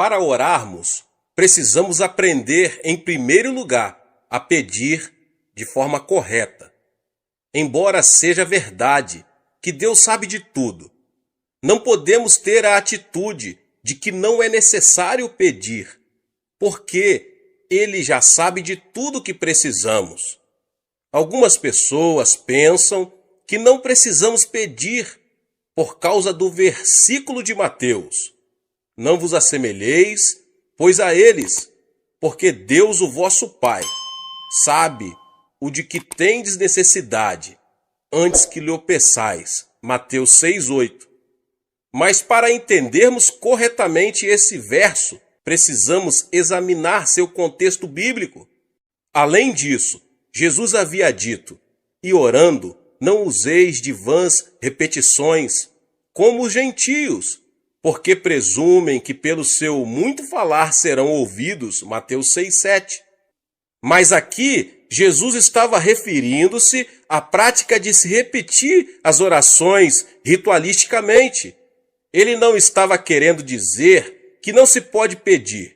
Para orarmos, precisamos aprender, em primeiro lugar, a pedir de forma correta. Embora seja verdade que Deus sabe de tudo, não podemos ter a atitude de que não é necessário pedir, porque Ele já sabe de tudo que precisamos. Algumas pessoas pensam que não precisamos pedir por causa do versículo de Mateus. Não vos assemelheis, pois a eles, porque Deus, o vosso Pai, sabe o de que tendes necessidade, antes que lhe o peçais. Mateus 6:8. Mas para entendermos corretamente esse verso, precisamos examinar seu contexto bíblico. Além disso, Jesus havia dito: e orando, não useis de vãs repetições, como os gentios, porque presumem que pelo seu muito falar serão ouvidos. Mateus 6:7. Mas aqui, Jesus estava referindo-se à prática de se repetir as orações ritualisticamente. Ele não estava querendo dizer que não se pode pedir.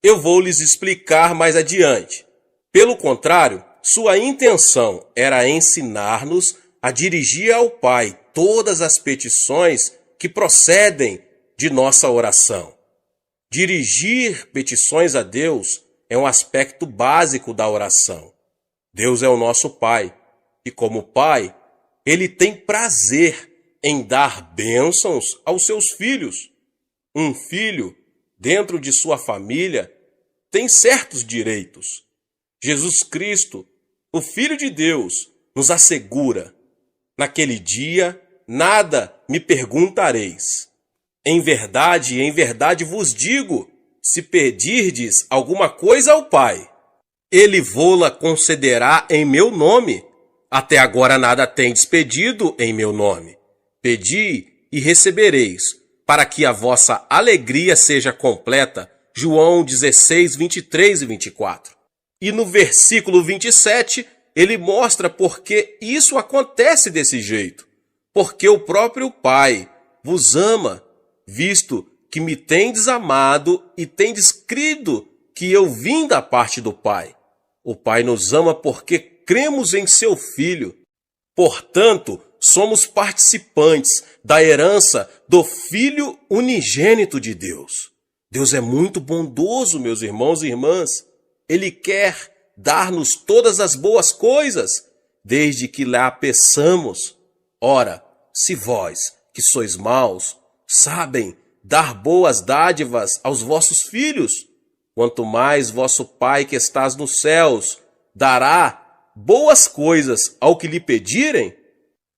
Eu vou lhes explicar mais adiante. Pelo contrário, sua intenção era ensinar-nos a dirigir ao Pai todas as petições que procedem de nossa oração. Dirigir petições a Deus é um aspecto básico da oração. Deus é o nosso Pai, e como Pai, Ele tem prazer em dar bênçãos aos seus filhos. Um filho, dentro de sua família, tem certos direitos. Jesus Cristo, o Filho de Deus, nos assegura: naquele dia, nada me perguntareis. Em verdade vos digo, se pedirdes alguma coisa ao Pai, Ele vô-la concederá em meu nome. Até agora nada tendes pedido em meu nome. Pedi e recebereis, para que a vossa alegria seja completa. João 16, 23 e 24. E no versículo 27, ele mostra por que isso acontece desse jeito. Porque o próprio Pai vos ama, visto que me tendes amado e tendes crido que eu vim da parte do Pai. O Pai nos ama porque cremos em seu Filho. Portanto, somos participantes da herança do Filho unigênito de Deus. Deus é muito bondoso, meus irmãos e irmãs. Ele quer dar-nos todas as boas coisas, desde que lá peçamos. Ora, se vós, que sois maus, sabem dar boas dádivas aos vossos filhos, quanto mais vosso Pai que estás nos céus dará boas coisas ao que lhe pedirem.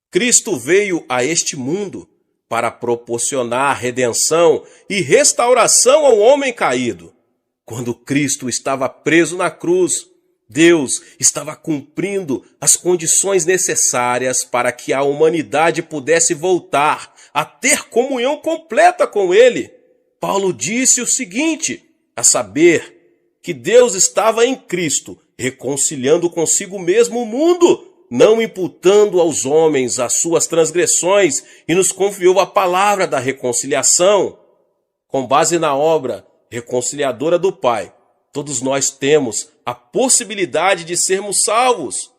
Cristo veio a este mundo para proporcionar redenção e restauração ao homem caído. Quando Cristo estava preso na cruz, Deus estava cumprindo as condições necessárias para que a humanidade pudesse voltar a ter comunhão completa com Ele. Paulo disse o seguinte, a saber, que Deus estava em Cristo, reconciliando consigo mesmo o mundo, não imputando aos homens as suas transgressões, e nos confiou a palavra da reconciliação. Com base na obra reconciliadora do Pai, todos nós temos a possibilidade de sermos salvos.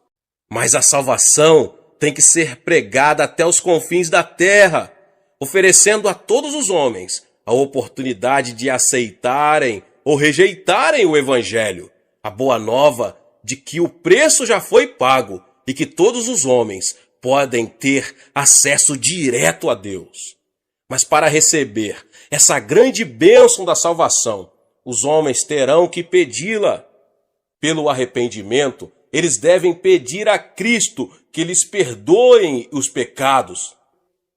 Mas a salvação tem que ser pregada até os confins da terra, oferecendo a todos os homens a oportunidade de aceitarem ou rejeitarem o Evangelho, a boa nova de que o preço já foi pago e que todos os homens podem ter acesso direto a Deus. Mas para receber essa grande bênção da salvação, os homens terão que pedi-la. Pelo arrependimento, eles devem pedir a Cristo que lhes perdoem os pecados.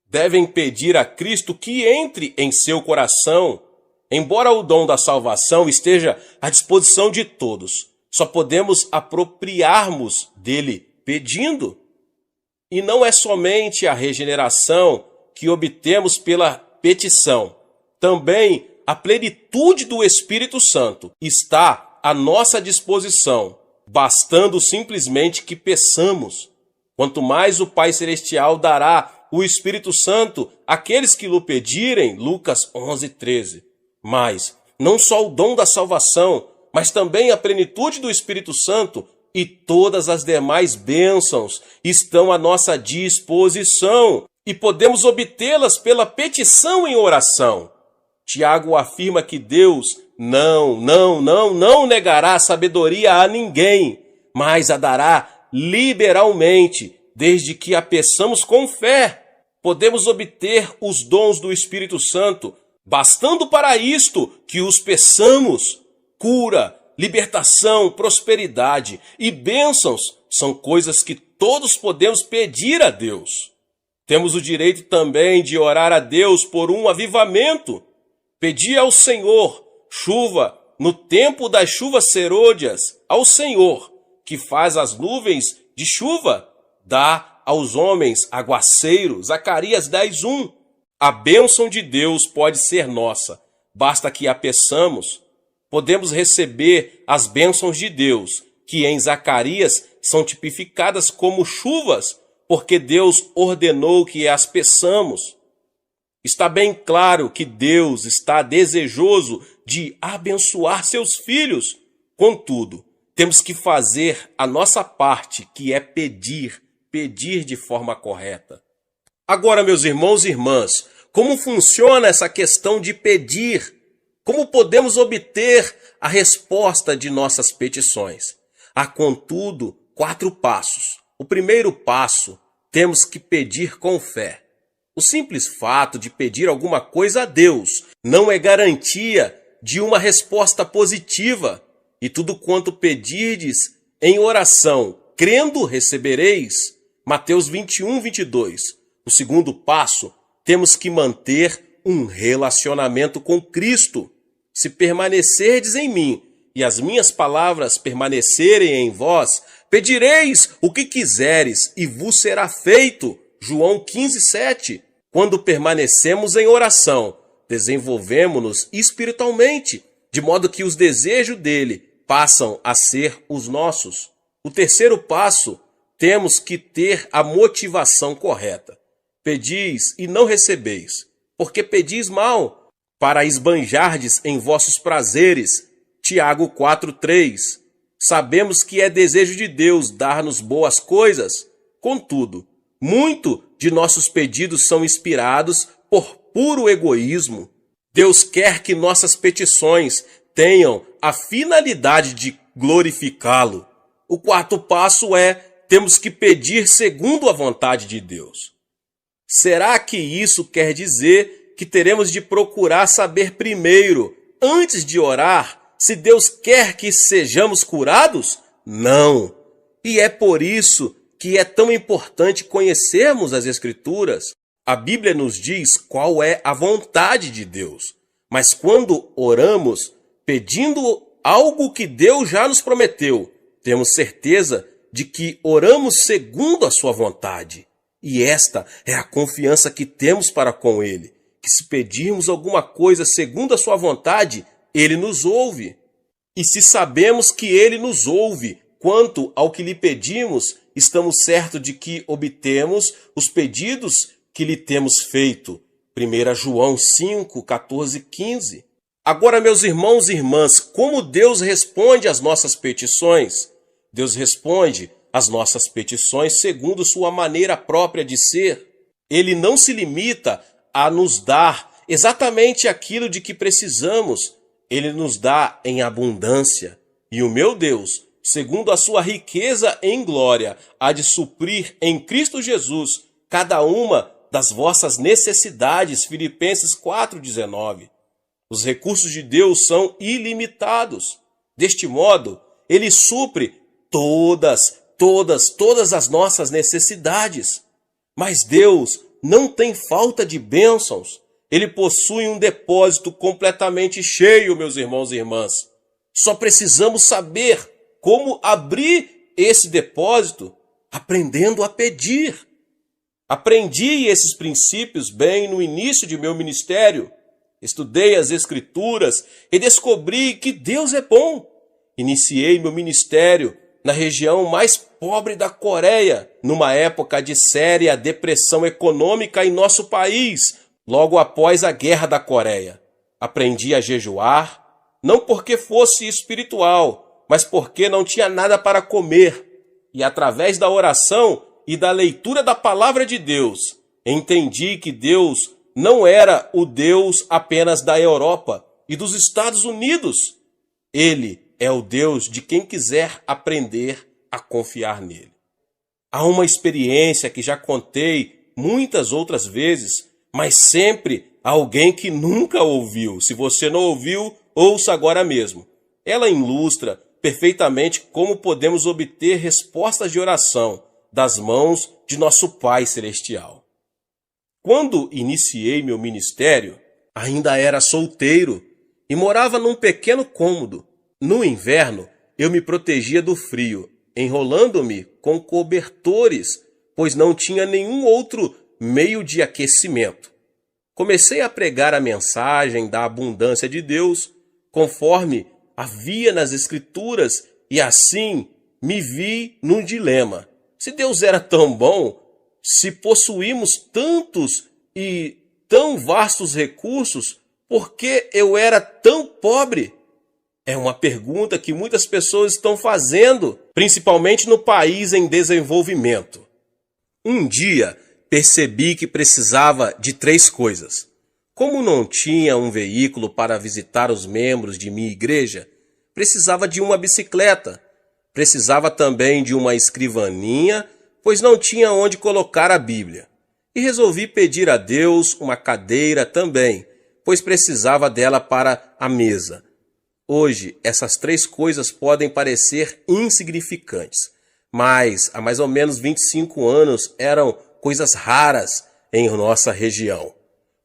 Devem pedir a Cristo que entre em seu coração. Embora o dom da salvação esteja à disposição de todos, só podemos apropriarmos dele pedindo. E não é somente a regeneração que obtemos pela petição. Também a plenitude do Espírito Santo está à nossa disposição, bastando simplesmente que peçamos. Quanto mais o Pai Celestial dará o Espírito Santo àqueles que lhe pedirem, Lucas 11:13. Mas não só o dom da salvação, mas também a plenitude do Espírito Santo e todas as demais bênçãos estão à nossa disposição e podemos obtê-las pela petição em oração. Tiago afirma que Deus não negará a sabedoria a ninguém, mas a dará liberalmente, desde que a peçamos com fé. Podemos obter os dons do Espírito Santo, bastando para isto que os peçamos. Cura, libertação, prosperidade e bênçãos são coisas que todos podemos pedir a Deus. Temos o direito também de orar a Deus por um avivamento. Pedir ao Senhor chuva no tempo das chuvas serôdias, ao Senhor, que faz as nuvens de chuva, dá aos homens aguaceiro. Zacarias 10:1. A bênção de Deus pode ser nossa, basta que a peçamos. Podemos receber as bênçãos de Deus, que em Zacarias são tipificadas como chuvas, porque Deus ordenou que as peçamos. Está bem claro que Deus está desejoso de abençoar seus filhos. Contudo, temos que fazer a nossa parte, que é pedir de forma correta. Agora, meus irmãos e irmãs, como funciona essa questão de pedir? Como podemos obter a resposta de nossas petições? Há, contudo, 4 passos. O primeiro passo, temos que pedir com fé. O simples fato de pedir alguma coisa a Deus não é garantia de uma resposta positiva. E tudo quanto pedirdes em oração, crendo, recebereis. Mateus 21:22. O segundo passo, temos que manter um relacionamento com Cristo. Se permanecerdes em mim e as minhas palavras permanecerem em vós, pedireis o que quiseres e vos será feito. João 15:7. Quando permanecemos em oração, desenvolvemos-nos espiritualmente, de modo que os desejos dele passam a ser os nossos. O terceiro passo, temos que ter a motivação correta. Pedis e não recebeis, porque pedis mal, para esbanjardes em vossos prazeres. Tiago 4:3. Sabemos que é desejo de Deus dar-nos boas coisas. Contudo, muito de nossos pedidos são inspirados por puro egoísmo. Deus quer que nossas petições tenham a finalidade de glorificá-lo. O quarto passo é, temos que pedir segundo a vontade de Deus. Será que isso quer dizer que teremos de procurar saber primeiro, antes de orar, se Deus quer que sejamos curados? Não. E é por isso que é tão importante conhecermos as Escrituras. A Bíblia nos diz qual é a vontade de Deus. Mas quando oramos, pedindo algo que Deus já nos prometeu, temos certeza de que oramos segundo a sua vontade. E esta é a confiança que temos para com Ele, que se pedirmos alguma coisa segundo a sua vontade, Ele nos ouve. E se sabemos que Ele nos ouve quanto ao que lhe pedimos, estamos certos de que obtemos os pedidos que lhe temos feito. 1 João 5, 14, 15. Agora, meus irmãos e irmãs, como Deus responde às nossas petições? Deus responde às nossas petições segundo sua maneira própria de ser. Ele não se limita a nos dar exatamente aquilo de que precisamos. Ele nos dá em abundância. E o meu Deus, segundo a sua riqueza em glória, há de suprir em Cristo Jesus cada uma das vossas necessidades. Filipenses 4,19. Os recursos de Deus são ilimitados. Deste modo, Ele supre todas as nossas necessidades. Mas Deus não tem falta de bênçãos. Ele possui um depósito completamente cheio, meus irmãos e irmãs. Só precisamos saber como abrir esse depósito, aprendendo a pedir. Aprendi esses princípios bem no início de meu ministério. Estudei as Escrituras e descobri que Deus é bom. Iniciei meu ministério na região mais pobre da Coreia, numa época de séria depressão econômica em nosso país, logo após a Guerra da Coreia. Aprendi a jejuar, não porque fosse espiritual, mas porque não tinha nada para comer. E através da oração e da leitura da palavra de Deus, entendi que Deus não era o Deus apenas da Europa e dos Estados Unidos. Ele é o Deus de quem quiser aprender a confiar nele. Há uma experiência que já contei muitas outras vezes, mas sempre alguém que nunca ouviu. Se você não ouviu, ouça agora mesmo. Ela ilustra perfeitamente como podemos obter respostas de oração das mãos de nosso Pai Celestial. Quando iniciei meu ministério, ainda era solteiro e morava num pequeno cômodo. No inverno, eu me protegia do frio, enrolando-me com cobertores, pois não tinha nenhum outro meio de aquecimento. Comecei a pregar a mensagem da abundância de Deus, conforme havia nas Escrituras, e assim me vi num dilema. Se Deus era tão bom, se possuímos tantos e tão vastos recursos, por que eu era tão pobre? É uma pergunta que muitas pessoas estão fazendo, principalmente no país em desenvolvimento. Um dia, percebi que precisava de 3 coisas. Como não tinha um veículo para visitar os membros de minha igreja, precisava de uma bicicleta. Precisava também de uma escrivaninha, pois não tinha onde colocar a Bíblia. E resolvi pedir a Deus uma cadeira também, pois precisava dela para a mesa. Hoje, essas 3 coisas podem parecer insignificantes, mas há mais ou menos 25 anos eram coisas raras em nossa região.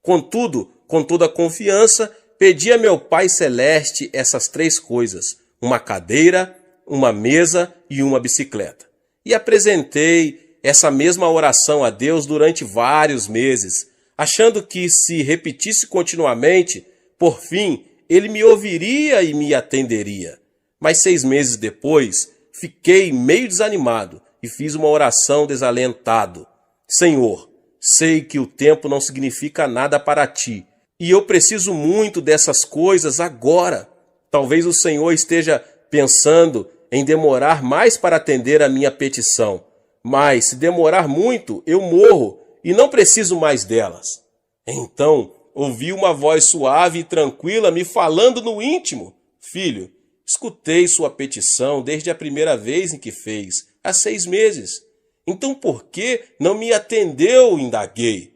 Contudo, com toda confiança, pedi a meu Pai Celeste essas 3 coisas, uma cadeira, uma mesa e uma bicicleta. E apresentei essa mesma oração a Deus durante vários meses, achando que se repetisse continuamente, por fim, Ele me ouviria e me atenderia. Mas 6 meses depois, fiquei meio desanimado e fiz uma oração desalentado. Senhor, sei que o tempo não significa nada para ti, e eu preciso muito dessas coisas agora. Talvez o Senhor esteja pensando em demorar mais para atender a minha petição, mas se demorar muito, eu morro e não preciso mais delas. Então, ouvi uma voz suave e tranquila me falando no íntimo. Filho, escutei sua petição desde a primeira vez em que fez, há 6 meses. Então por que não me atendeu? Indaguei.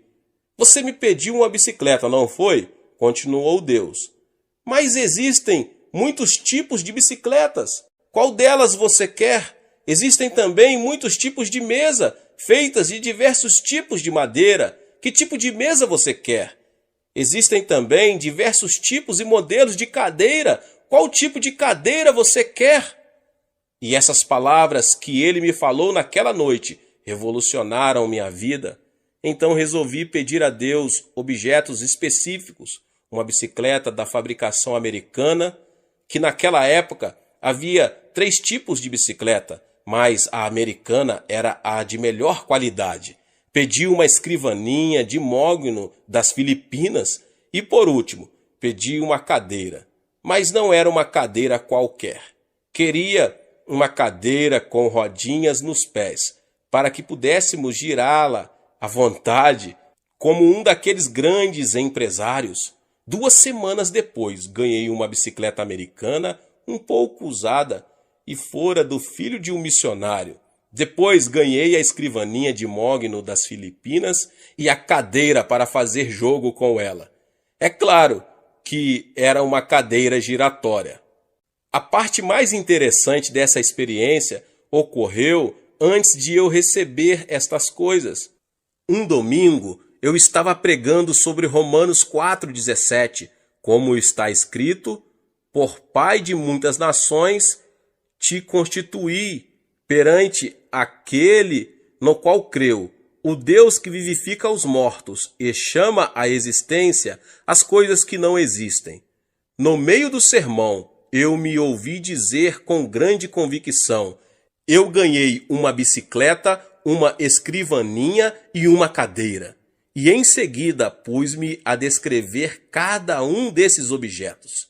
Você me pediu uma bicicleta, não foi? Continuou Deus. Mas existem muitos tipos de bicicletas. Qual delas você quer? Existem também muitos tipos de mesa, feitas de diversos tipos de madeira. Que tipo de mesa você quer? Existem também diversos tipos e modelos de cadeira. Qual tipo de cadeira você quer? E essas palavras que ele me falou naquela noite revolucionaram minha vida. Então resolvi pedir a Deus objetos específicos. Uma bicicleta da fabricação americana, que naquela época havia 3 tipos de bicicleta, mas a americana era a de melhor qualidade. Pedi uma escrivaninha de mogno das Filipinas e, por último, pedi uma cadeira. Mas não era uma cadeira qualquer. Queria uma cadeira com rodinhas nos pés, para que pudéssemos girá-la à vontade, como um daqueles grandes empresários. 2 semanas depois, ganhei uma bicicleta americana um pouco usada e fora do filho de um missionário. Depois ganhei a escrivaninha de mogno das Filipinas e a cadeira para fazer jogo com ela. É claro que era uma cadeira giratória. A parte mais interessante dessa experiência ocorreu antes de eu receber estas coisas. Um domingo eu estava pregando sobre Romanos 4,17, como está escrito: por pai de muitas nações te constituí perante aquele no qual creu, o Deus que vivifica os mortos e chama à existência as coisas que não existem. No meio do sermão, eu me ouvi dizer com grande convicção: eu ganhei uma bicicleta, uma escrivaninha e uma cadeira. E em seguida pus-me a descrever cada um desses objetos.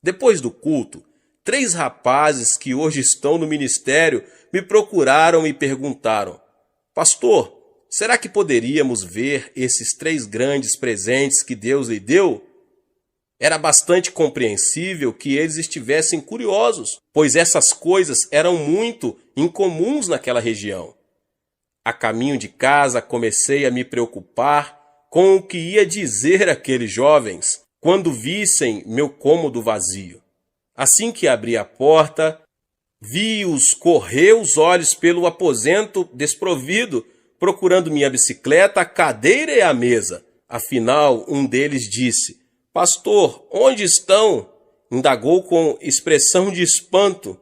Depois do culto, 3 rapazes que hoje estão no ministério me procuraram e perguntaram: Pastor, será que poderíamos ver esses 3 grandes presentes que Deus lhe deu? Era bastante compreensível que eles estivessem curiosos, pois essas coisas eram muito incomuns naquela região. A caminho de casa comecei a me preocupar com o que ia dizer aqueles jovens quando vissem meu cômodo vazio. Assim que abri a porta, vi-os correr os olhos pelo aposento desprovido, procurando minha bicicleta, a cadeira e a mesa. Afinal, um deles disse: Pastor, onde estão? Indagou com expressão de espanto.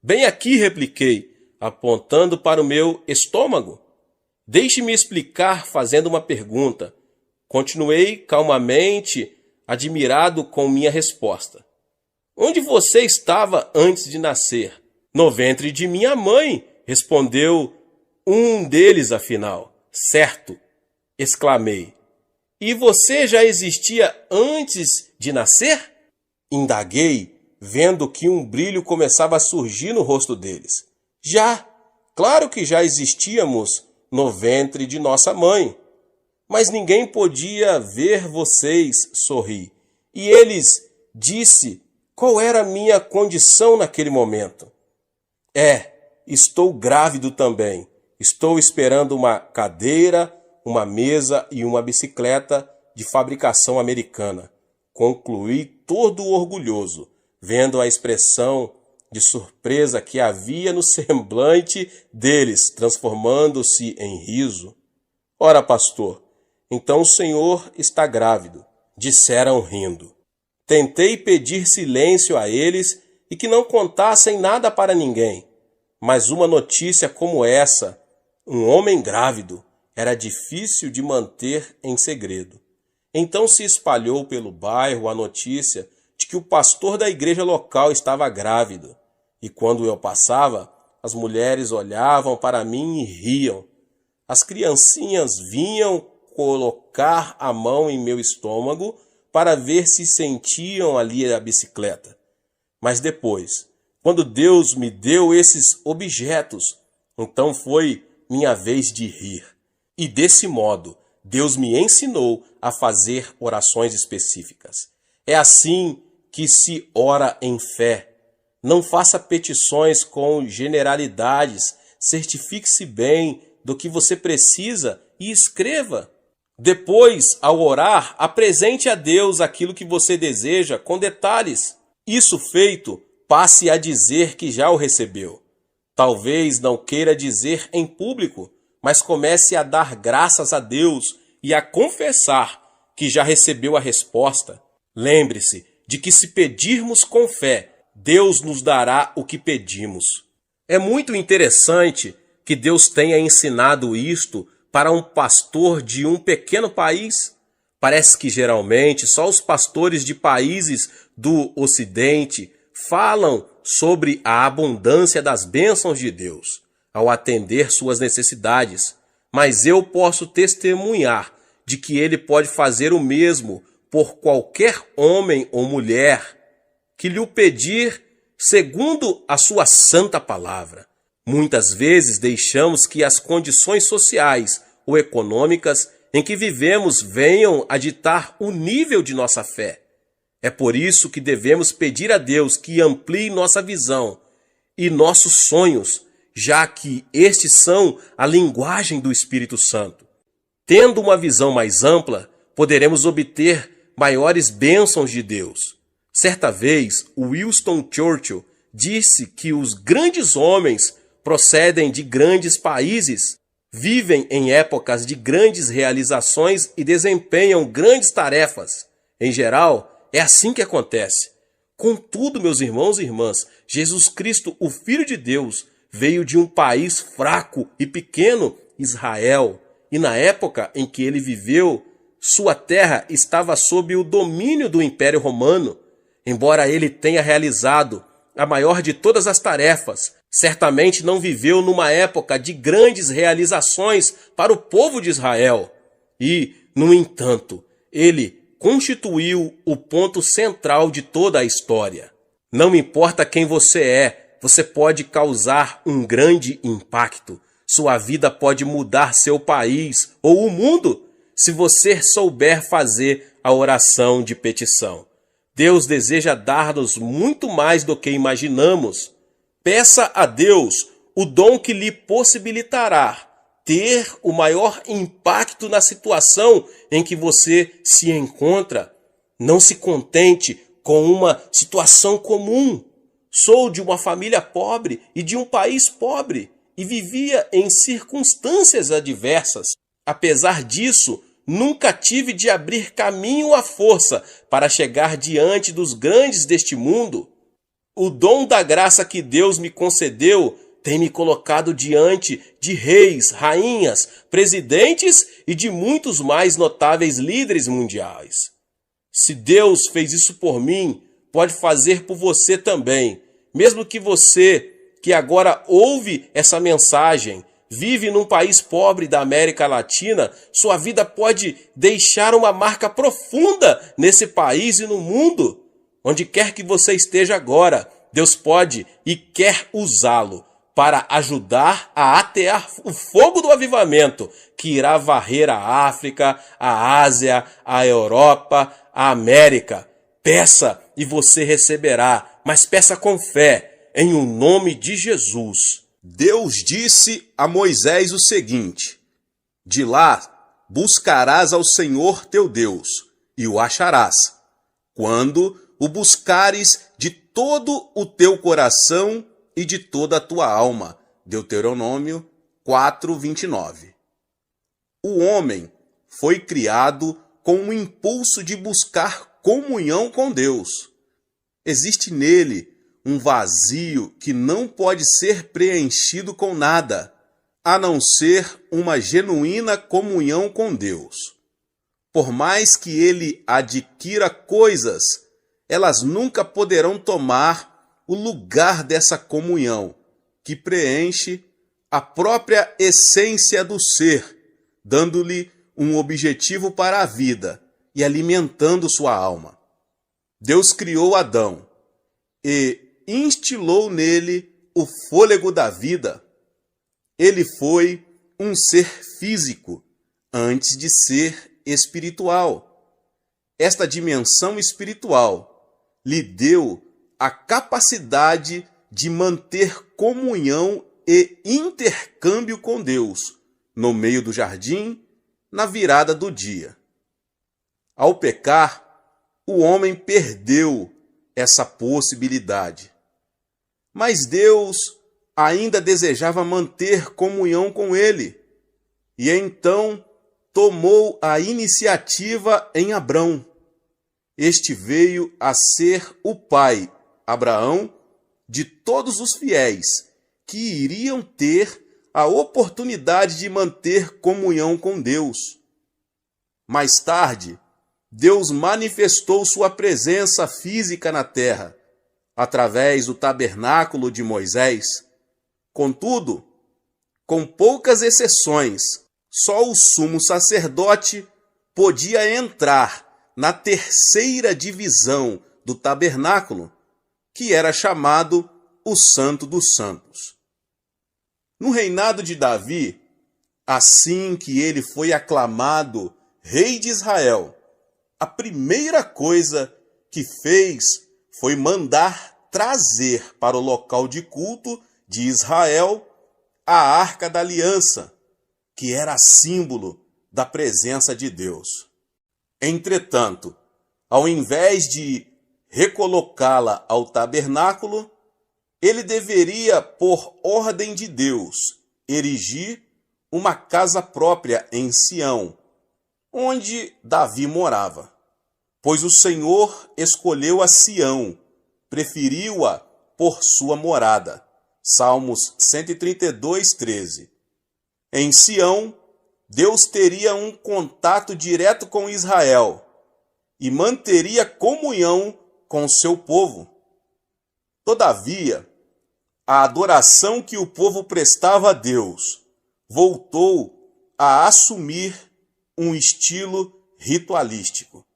Bem aqui, repliquei, apontando para o meu estômago. Deixe-me explicar fazendo uma pergunta. Continuei calmamente, admirado com minha resposta. Onde você estava antes de nascer? No ventre de minha mãe, respondeu um deles afinal. Certo, exclamei. E você já existia antes de nascer? Indaguei, vendo que um brilho começava a surgir no rosto deles. Já, claro que já existíamos no ventre de nossa mãe. Mas ninguém podia ver vocês, sorri. E eles disse qual era a minha condição naquele momento. Estou grávido também. Estou esperando uma cadeira, uma mesa e uma bicicleta de fabricação americana. Concluí todo orgulhoso, vendo a expressão de surpresa que havia no semblante deles, transformando-se em riso. Ora, pastor, então o senhor está grávido, disseram rindo. Tentei pedir silêncio a eles e que não contassem nada para ninguém, mas uma notícia como essa, um homem grávido, era difícil de manter em segredo. Então se espalhou pelo bairro a notícia de que o pastor da igreja local estava grávido. E quando eu passava, as mulheres olhavam para mim e riam. As criancinhas vinham colocar a mão em meu estômago para ver se sentiam ali a bicicleta. Mas depois, quando Deus me deu esses objetos, então foi minha vez de rir. E desse modo, Deus me ensinou a fazer orações específicas. É assim que se ora em fé. Não faça petições com generalidades, certifique-se bem do que você precisa e escreva. Depois, ao orar, apresente a Deus aquilo que você deseja com detalhes. Isso feito, passe a dizer que já o recebeu. Talvez não queira dizer em público, mas comece a dar graças a Deus e a confessar que já recebeu a resposta. Lembre-se de que se pedirmos com fé, Deus nos dará o que pedimos. É muito interessante que Deus tenha ensinado isto para um pastor de um pequeno país. Parece que geralmente só os pastores de países do Ocidente falam sobre a abundância das bênçãos de Deus ao atender suas necessidades, mas eu posso testemunhar de que Ele pode fazer o mesmo por qualquer homem ou mulher que lhe o pedir segundo a sua santa palavra. Muitas vezes deixamos que as condições sociais ou econômicas em que vivemos venham a ditar o nível de nossa fé. É por isso que devemos pedir a Deus que amplie nossa visão e nossos sonhos, já que estes são a linguagem do Espírito Santo. Tendo uma visão mais ampla, poderemos obter maiores bênçãos de Deus. Certa vez, Winston Churchill disse que os grandes homens procedem de grandes países, vivem em épocas de grandes realizações e desempenham grandes tarefas. Em geral, é assim que acontece. Contudo, meus irmãos e irmãs, Jesus Cristo, o Filho de Deus, veio de um país fraco e pequeno, Israel, e na época em que ele viveu, sua terra estava sob o domínio do Império Romano. Embora ele tenha realizado a maior de todas as tarefas, certamente não viveu numa época de grandes realizações para o povo de Israel. E, no entanto, ele constituiu o ponto central de toda a história. Não importa quem você é, você pode causar um grande impacto. Sua vida pode mudar seu país ou o mundo se você souber fazer a oração de petição. Deus deseja dar-nos muito mais do que imaginamos. Peça a Deus o dom que lhe possibilitará ter o maior impacto na situação em que você se encontra. Não se contente com uma situação comum. Sou de uma família pobre e de um país pobre e vivia em circunstâncias adversas. Apesar disso, nunca tive de abrir caminho à força para chegar diante dos grandes deste mundo. O dom da graça que Deus me concedeu tem me colocado diante de reis, rainhas, presidentes e de muitos mais notáveis líderes mundiais. Se Deus fez isso por mim, pode fazer por você também. Mesmo que você, que agora ouve essa mensagem, vive num país pobre da América Latina, sua vida pode deixar uma marca profunda nesse país e no mundo. Onde quer que você esteja agora, Deus pode e quer usá-lo para ajudar a atear o fogo do avivamento que irá varrer a África, a Ásia, a Europa, a América. Peça e você receberá, mas peça com fé, em o nome de Jesus. Deus disse a Moisés o seguinte: de lá buscarás ao Senhor teu Deus, e o acharás, quando o buscares de todo o teu coração e de toda a tua alma. Deuteronômio 4:29. O homem foi criado com o impulso de buscar comunhão com Deus. Existe nele um vazio que não pode ser preenchido com nada, a não ser uma genuína comunhão com Deus. Por mais que ele adquira coisas, elas nunca poderão tomar o lugar dessa comunhão, que preenche a própria essência do ser, dando-lhe um objetivo para a vida e alimentando sua alma. Deus criou Adão e instilou nele o fôlego da vida. Ele foi um ser físico antes de ser espiritual. Esta dimensão espiritual lhe deu a capacidade de manter comunhão e intercâmbio com Deus no meio do jardim, na virada do dia. Ao pecar, o homem perdeu essa possibilidade. Mas Deus ainda desejava manter comunhão com ele, e então tomou a iniciativa em Abrão. Este veio a ser o pai, Abraão, de todos os fiéis que iriam ter a oportunidade de manter comunhão com Deus. Mais tarde, Deus manifestou sua presença física na terra, através do tabernáculo de Moisés. Contudo, com poucas exceções, só o sumo sacerdote podia entrar na terceira divisão do tabernáculo, que era chamado o Santo dos Santos. No reinado de Davi, assim que ele foi aclamado rei de Israel, a primeira coisa que fez foi mandar trazer para o local de culto de Israel a Arca da Aliança, que era símbolo da presença de Deus. Entretanto, ao invés de recolocá-la ao tabernáculo, ele deveria, por ordem de Deus, erigir uma casa própria em Sião, onde Davi morava. Pois o Senhor escolheu a Sião, preferiu-a por sua morada. Salmos 132:13. Em Sião, Deus teria um contato direto com Israel e manteria comunhão com seu povo. Todavia, a adoração que o povo prestava a Deus voltou a assumir um estilo ritualístico.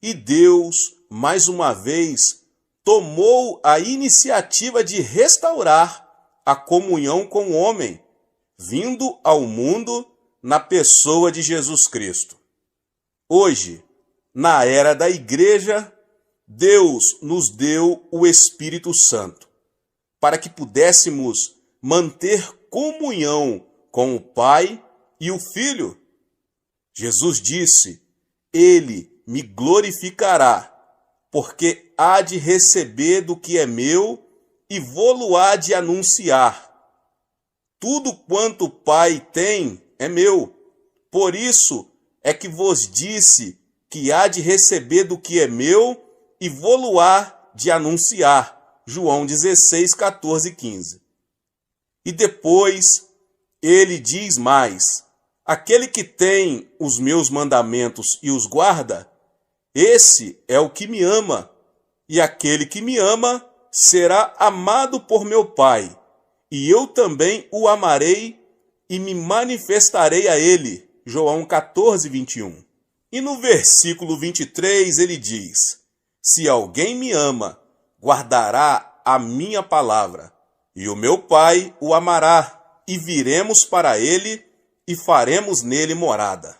E Deus, mais uma vez, tomou a iniciativa de restaurar a comunhão com o homem, vindo ao mundo na pessoa de Jesus Cristo. Hoje, na era da Igreja, Deus nos deu o Espírito Santo, para que pudéssemos manter comunhão com o Pai e o Filho. Jesus disse: Ele me glorificará, porque há de receber do que é meu e vou-lo-á de anunciar. Tudo quanto o Pai tem é meu, por isso é que vos disse que há de receber do que é meu e vou-lo-á de anunciar. João 16, 14 e 15. E depois ele diz mais: aquele que tem os meus mandamentos e os guarda, esse é o que me ama, e aquele que me ama será amado por meu Pai, e eu também o amarei e me manifestarei a ele. João 14, 21. E no versículo 23 ele diz: se alguém me ama, guardará a minha palavra, e o meu Pai o amará, e viremos para ele e faremos nele morada.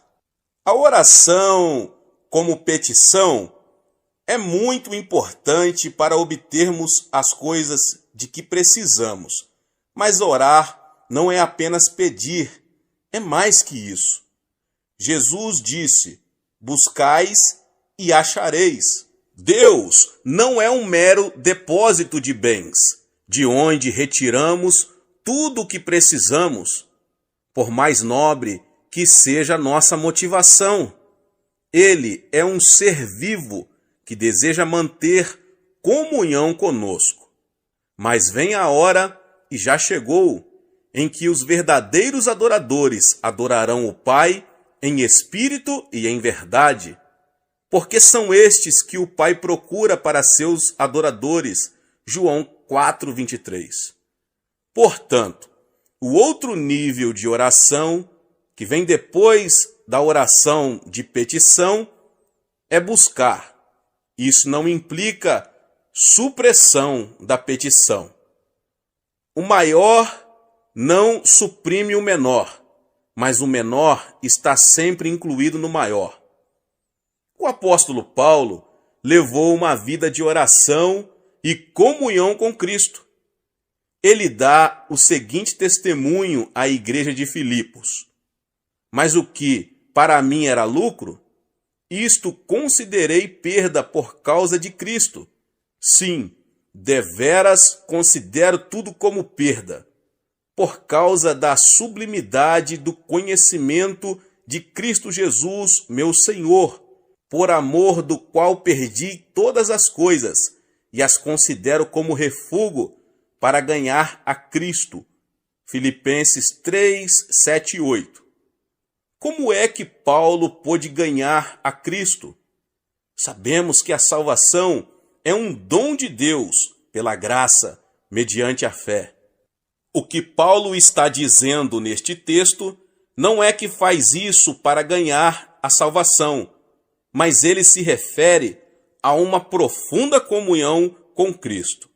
A oração como petição é muito importante para obtermos as coisas de que precisamos. Mas orar não é apenas pedir, é mais que isso. Jesus disse: buscais e achareis. Deus não é um mero depósito de bens, de onde retiramos tudo o que precisamos, por mais nobre que seja a nossa motivação. Ele é um ser vivo que deseja manter comunhão conosco. Mas vem a hora, e já chegou, em que os verdadeiros adoradores adorarão o Pai em espírito e em verdade, porque são estes que o Pai procura para seus adoradores. João 4, 23. Portanto, o outro nível de oração, que vem depois da oração de petição, é buscar. Isso não implica supressão da petição. O maior não suprime o menor, mas o menor está sempre incluído no maior. O apóstolo Paulo levou uma vida de oração e comunhão com Cristo. Ele dá o seguinte testemunho à igreja de Filipos: mas o que para mim era lucro, isto considerei perda por causa de Cristo. Sim, deveras considero tudo como perda, por causa da sublimidade do conhecimento de Cristo Jesus, meu Senhor, por amor do qual perdi todas as coisas e as considero como refúgio para ganhar a Cristo. Filipenses 3, 7 e 8. Como é que Paulo pôde ganhar a Cristo? Sabemos que a salvação é um dom de Deus, pela graça, mediante a fé. O que Paulo está dizendo neste texto não é que faz isso para ganhar a salvação, mas ele se refere a uma profunda comunhão com Cristo.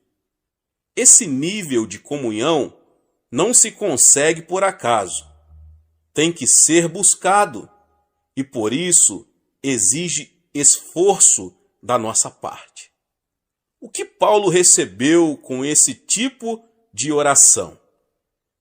Esse nível de comunhão não se consegue por acaso. Tem que ser buscado e, por isso, exige esforço da nossa parte. O que Paulo recebeu com esse tipo de oração?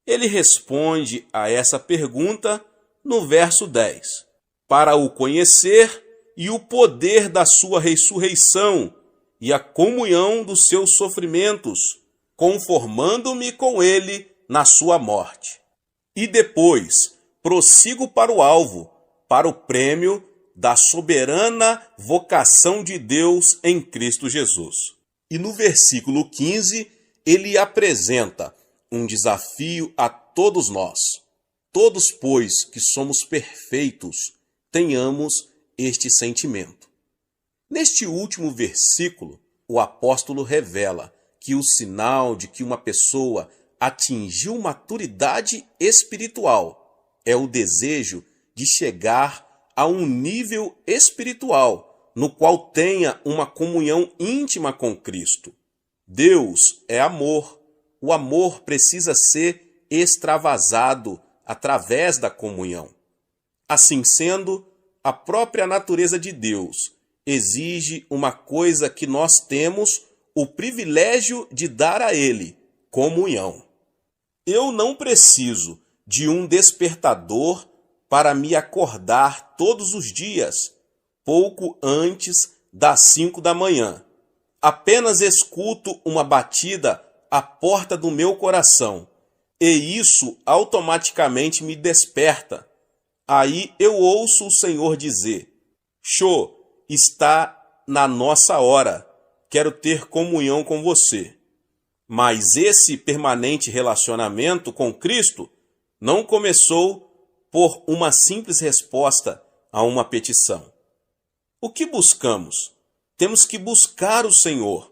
Ele responde a essa pergunta no verso 10. Para o conhecer e o poder da sua ressurreição e a comunhão dos seus sofrimentos, conformando-me com ele na sua morte. E depois prossigo para o alvo, para o prêmio da soberana vocação de Deus em Cristo Jesus. E no versículo 15, ele apresenta um desafio a todos nós. Todos, pois, que somos perfeitos, tenhamos este sentimento. Neste último versículo, o apóstolo revela que o sinal de que uma pessoa atingiu maturidade espiritual é o desejo de chegar a um nível espiritual no qual tenha uma comunhão íntima com Cristo. Deus é amor. O amor precisa ser extravasado através da comunhão. Assim sendo, a própria natureza de Deus exige uma coisa que nós temos o privilégio de dar a Ele: comunhão. Eu não preciso de um despertador para me acordar todos os dias, pouco antes das 5 da manhã. Apenas escuto uma batida à porta do meu coração, e isso automaticamente me desperta. Aí eu ouço o Senhor dizer: Xô, está na nossa hora, quero ter comunhão com você. Mas esse permanente relacionamento com Cristo não começou por uma simples resposta a uma petição. O que buscamos? Temos que buscar o Senhor,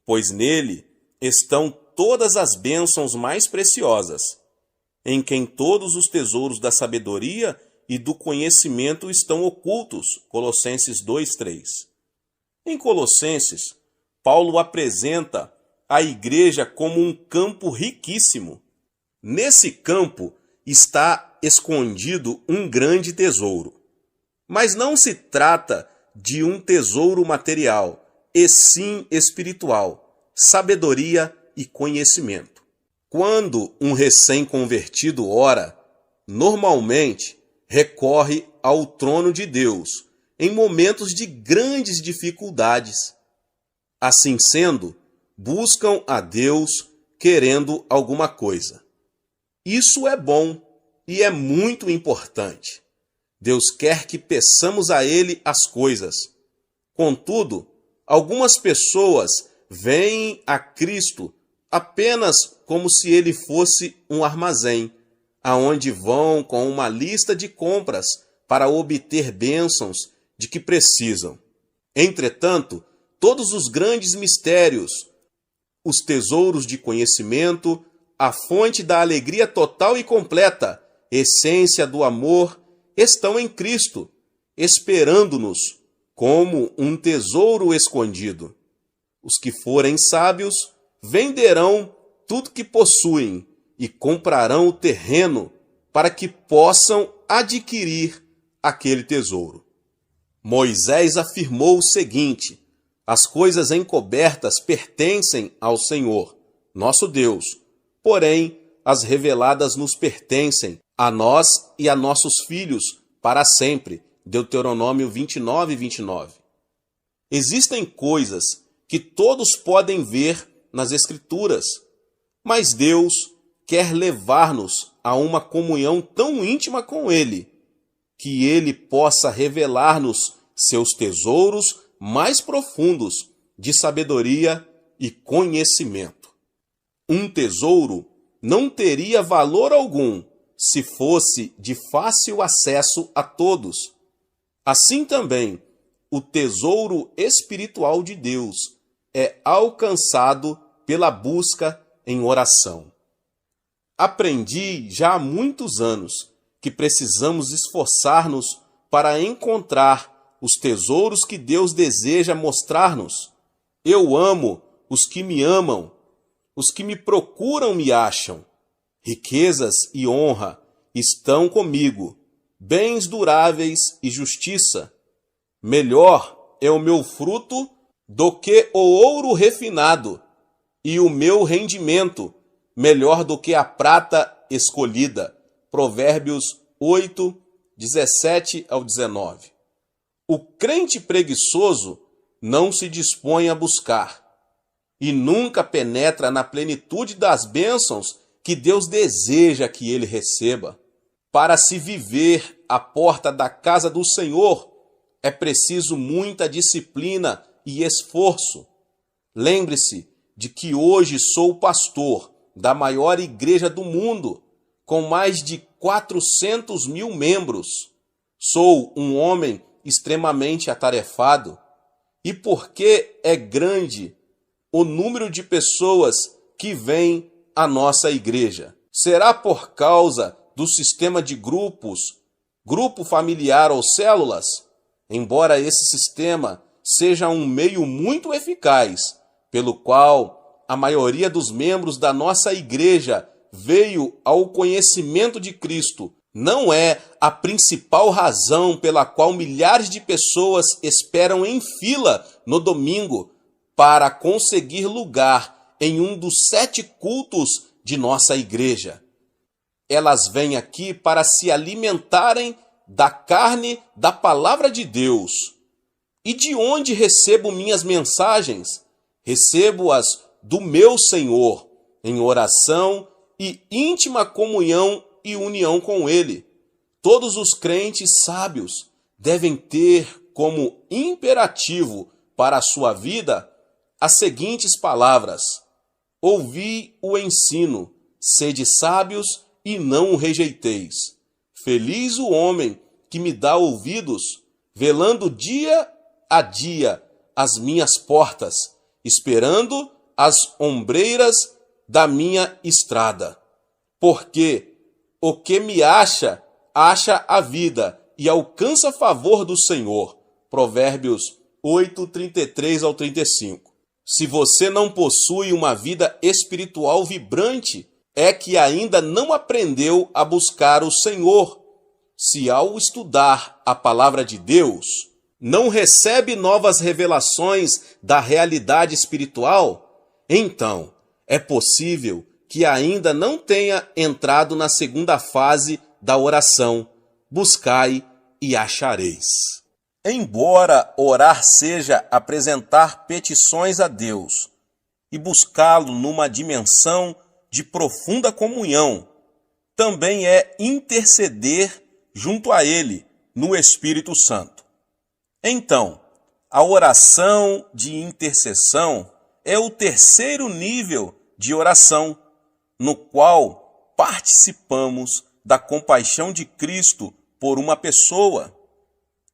pois nele estão todas as bênçãos mais preciosas, em quem todos os tesouros da sabedoria e do conhecimento estão ocultos. Colossenses 2:3. Em Colossenses, Paulo apresenta a igreja como um campo riquíssimo. Nesse campo está escondido um grande tesouro. Mas não se trata de um tesouro material, e sim espiritual, sabedoria e conhecimento. Quando um recém-convertido ora, normalmente recorre ao trono de Deus em momentos de grandes dificuldades. Assim sendo, buscam a Deus querendo alguma coisa. Isso é bom e é muito importante. Deus quer que peçamos a Ele as coisas. Contudo, algumas pessoas veem a Cristo apenas como se Ele fosse um armazém, aonde vão com uma lista de compras para obter bênçãos de que precisam. Entretanto, todos os grandes mistérios, os tesouros de conhecimento, a fonte da alegria total e completa, essência do amor, estão em Cristo, esperando-nos como um tesouro escondido. Os que forem sábios venderão tudo que possuem e comprarão o terreno para que possam adquirir aquele tesouro. Moisés afirmou o seguinte: as coisas encobertas pertencem ao Senhor, nosso Deus, porém as reveladas nos pertencem a nós e a nossos filhos para sempre. Deuteronômio 29:29. Existem coisas que todos podem ver nas Escrituras, mas Deus quer levar-nos a uma comunhão tão íntima com Ele, que Ele possa revelar-nos seus tesouros mais profundos de sabedoria e conhecimento. Um tesouro não teria valor algum se fosse de fácil acesso a todos. Assim também, o tesouro espiritual de Deus é alcançado pela busca em oração. Aprendi já há muitos anos que precisamos esforçar-nos para encontrar os tesouros que Deus deseja mostrar-nos. Eu amo os que me amam, os que me procuram me acham. Riquezas e honra estão comigo, bens duráveis e justiça. Melhor é o meu fruto do que o ouro refinado, e o meu rendimento melhor do que a prata escolhida. Provérbios 8, 17 ao 19. O crente preguiçoso não se dispõe a buscar e nunca penetra na plenitude das bênçãos que Deus deseja que ele receba. Para se viver à porta da casa do Senhor, é preciso muita disciplina e esforço. Lembre-se de que hoje sou pastor da maior igreja do mundo, com mais de 400 mil membros. Sou um homem extremamente atarefado. E porque é grande o número de pessoas que vêm à nossa igreja? Será por causa do sistema de grupos, grupo familiar ou células? Embora esse sistema seja um meio muito eficaz, pelo qual a maioria dos membros da nossa igreja veio ao conhecimento de Cristo, não é a principal razão pela qual milhares de pessoas esperam em fila no domingo para conseguir lugar em um dos 7 cultos de nossa igreja. Elas vêm aqui para se alimentarem da carne da palavra de Deus. E de onde recebo minhas mensagens? Recebo-as do meu Senhor, em oração e íntima comunhão e união com Ele. Todos os crentes sábios devem ter como imperativo para a sua vida as seguintes palavras: ouvi o ensino, sede sábios e não o rejeiteis. Feliz o homem que me dá ouvidos, velando dia a dia as minhas portas, esperando as ombreiras da minha estrada. Porque o que me acha a vida e alcança favor do Senhor. Provérbios 8, 33 ao 35. Se você não possui uma vida espiritual vibrante, é que ainda não aprendeu a buscar o Senhor. Se ao estudar a palavra de Deus, não recebe novas revelações da realidade espiritual, então é possível que ainda não tenha entrado na segunda fase da oração: buscai e achareis. Embora orar seja apresentar petições a Deus e buscá-lo numa dimensão de profunda comunhão, também é interceder junto a Ele no Espírito Santo. Então, a oração de intercessão é o terceiro nível de oração, no qual participamos da compaixão de Cristo por uma pessoa,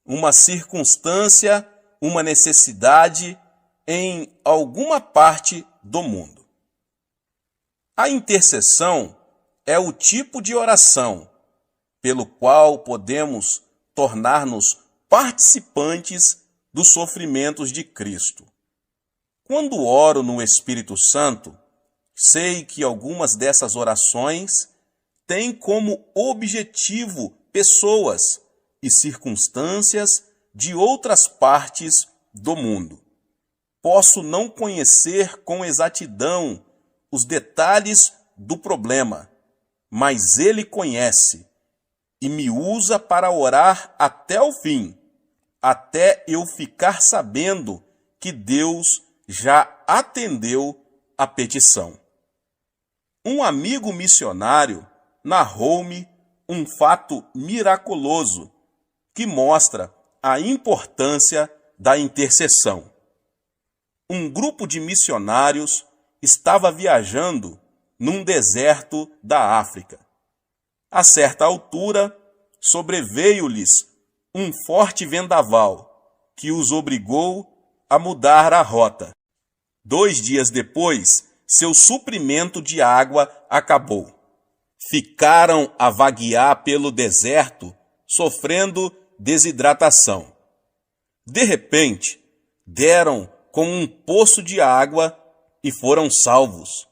uma circunstância, uma necessidade em alguma parte do mundo. A intercessão é o tipo de oração pelo qual podemos tornar-nos participantes dos sofrimentos de Cristo. Quando oro no Espírito Santo, sei que algumas dessas orações têm como objetivo pessoas e circunstâncias de outras partes do mundo. Posso não conhecer com exatidão os detalhes do problema, mas Ele conhece e me usa para orar até o fim, até eu ficar sabendo que Deus já atendeu a petição. Um amigo missionário narrou-me um fato miraculoso que mostra a importância da intercessão. Um grupo de missionários estava viajando num deserto da África. A certa altura, sobreveio-lhes um forte vendaval que os obrigou a mudar a rota. 2 dias depois, seu suprimento de água acabou. Ficaram a vaguear pelo deserto, sofrendo desidratação. De repente, deram com um poço de água e foram salvos.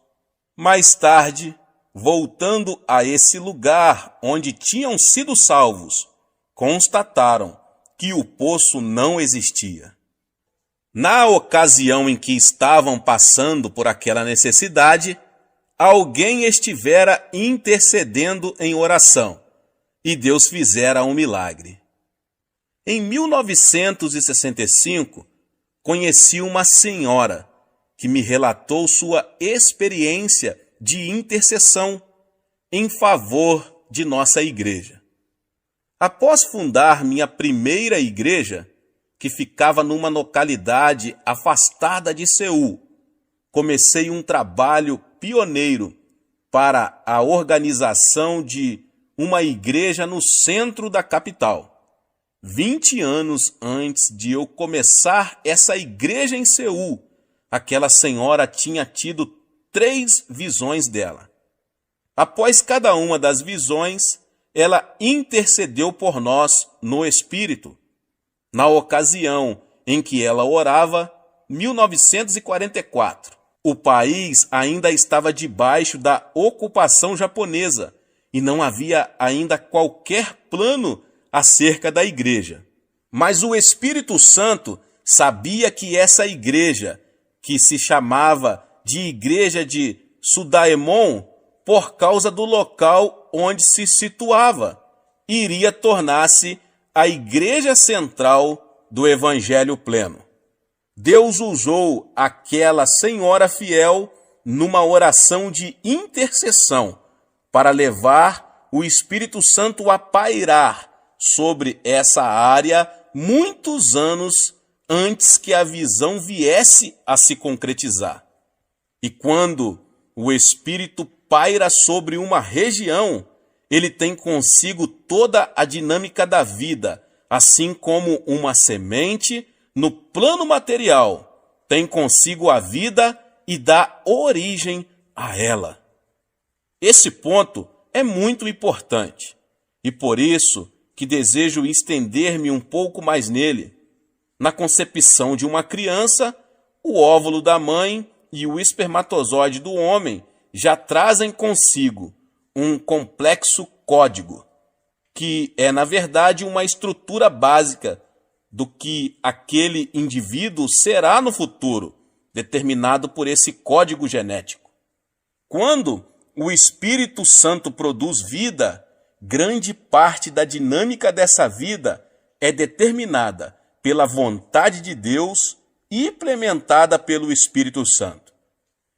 Mais tarde, voltando a esse lugar onde tinham sido salvos, constataram que o poço não existia. Na ocasião em que estavam passando por aquela necessidade, alguém estivera intercedendo em oração e Deus fizera um milagre. Em 1965, conheci uma senhora que me relatou sua experiência de intercessão em favor de nossa igreja. Após fundar minha primeira igreja, que ficava numa localidade afastada de Seul, comecei um trabalho pioneiro para a organização de uma igreja no centro da capital. 20 anos antes de eu começar essa igreja em Seul, aquela senhora tinha tido 3 visões dela. Após cada uma das visões, ela intercedeu por nós no Espírito. Na ocasião em que ela orava, 1944. O país ainda estava debaixo da ocupação japonesa e não havia ainda qualquer plano acerca da igreja. Mas o Espírito Santo sabia que essa igreja, que se chamava de Igreja de Sudaemon, por causa do local onde se situava, iria tornar-se a igreja central do Evangelho pleno. Deus usou aquela senhora fiel numa oração de intercessão para levar o Espírito Santo a pairar sobre essa área muitos anos antes que a visão viesse a se concretizar. E quando o Espírito paira sobre uma região, ele tem consigo toda a dinâmica da vida, assim como uma semente, no plano material, tem consigo a vida e dá origem a ela. Esse ponto é muito importante, e por isso que desejo estender-me um pouco mais nele. Na concepção de uma criança, o óvulo da mãe e o espermatozoide do homem já trazem consigo um complexo código, que é, na verdade, uma estrutura básica do que aquele indivíduo será no futuro, determinado por esse código genético. Quando o Espírito Santo produz vida, grande parte da dinâmica dessa vida é determinada pela vontade de Deus e implementada pelo Espírito Santo.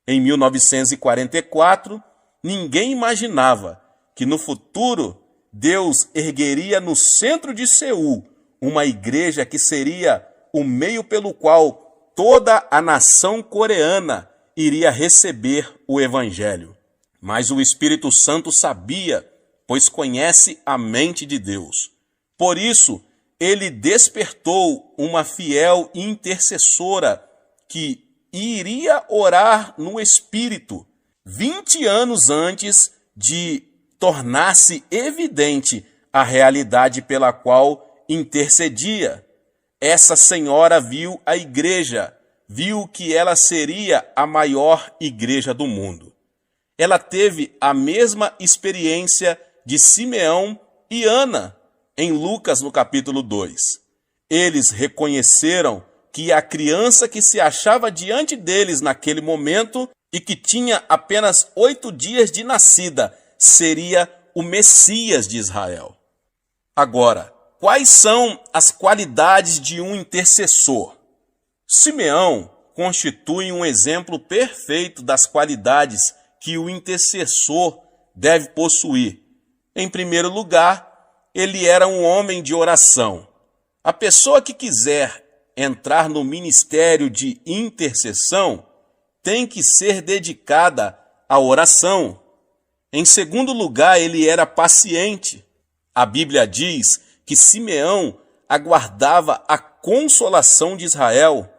Em 1944, ninguém imaginava que no futuro Deus ergueria no centro de Seul uma igreja que seria o meio pelo qual toda a nação coreana iria receber o Evangelho. Mas o Espírito Santo sabia, pois conhece a mente de Deus. Por isso, ele despertou uma fiel intercessora que iria orar no Espírito 20 anos antes de tornar-se evidente a realidade pela qual intercedia. Essa senhora viu a igreja, viu que ela seria a maior igreja do mundo. Ela teve a mesma experiência de Simeão e Ana, em Lucas, no capítulo 2. Eles reconheceram que a criança que se achava diante deles naquele momento e que tinha apenas 8 dias de nascida, seria o Messias de Israel. Agora, quais são as qualidades de um intercessor? Simeão constitui um exemplo perfeito das qualidades que o intercessor deve possuir. Em primeiro lugar, ele era um homem de oração. A pessoa que quiser entrar no ministério de intercessão tem que ser dedicada à oração. Em segundo lugar, ele era paciente. A Bíblia diz que Simeão aguardava a consolação de Israel,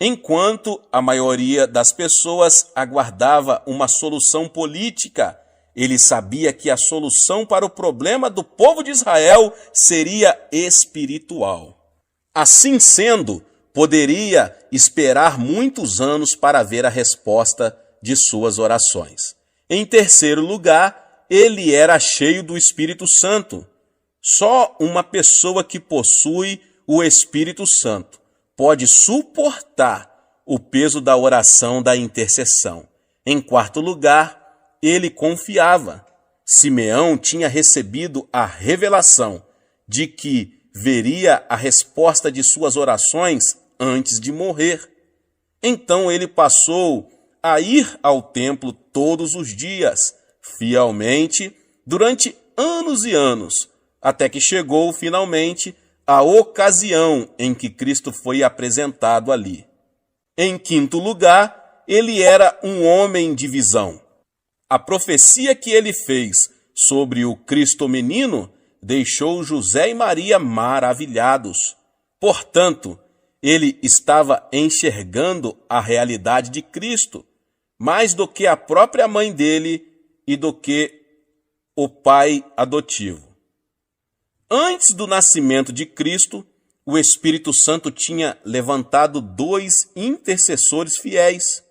enquanto a maioria das pessoas aguardava uma solução política. Ele sabia que a solução para o problema do povo de Israel seria espiritual. Assim sendo, poderia esperar muitos anos para ver a resposta de suas orações. Em terceiro lugar, ele era cheio do Espírito Santo. Só uma pessoa que possui o Espírito Santo pode suportar o peso da oração da intercessão. Em quarto lugar, ele confiava. Simeão tinha recebido a revelação de que veria a resposta de suas orações antes de morrer. Então ele passou a ir ao templo todos os dias, fielmente, durante anos e anos, até que chegou finalmente a ocasião em que Cristo foi apresentado ali. Em quinto lugar, ele era um homem de visão. A profecia que ele fez sobre o Cristo menino deixou José e Maria maravilhados. Portanto, ele estava enxergando a realidade de Cristo, mais do que a própria mãe dele e do que o pai adotivo. Antes do nascimento de Cristo, o Espírito Santo tinha levantado 2 intercessores fiéis.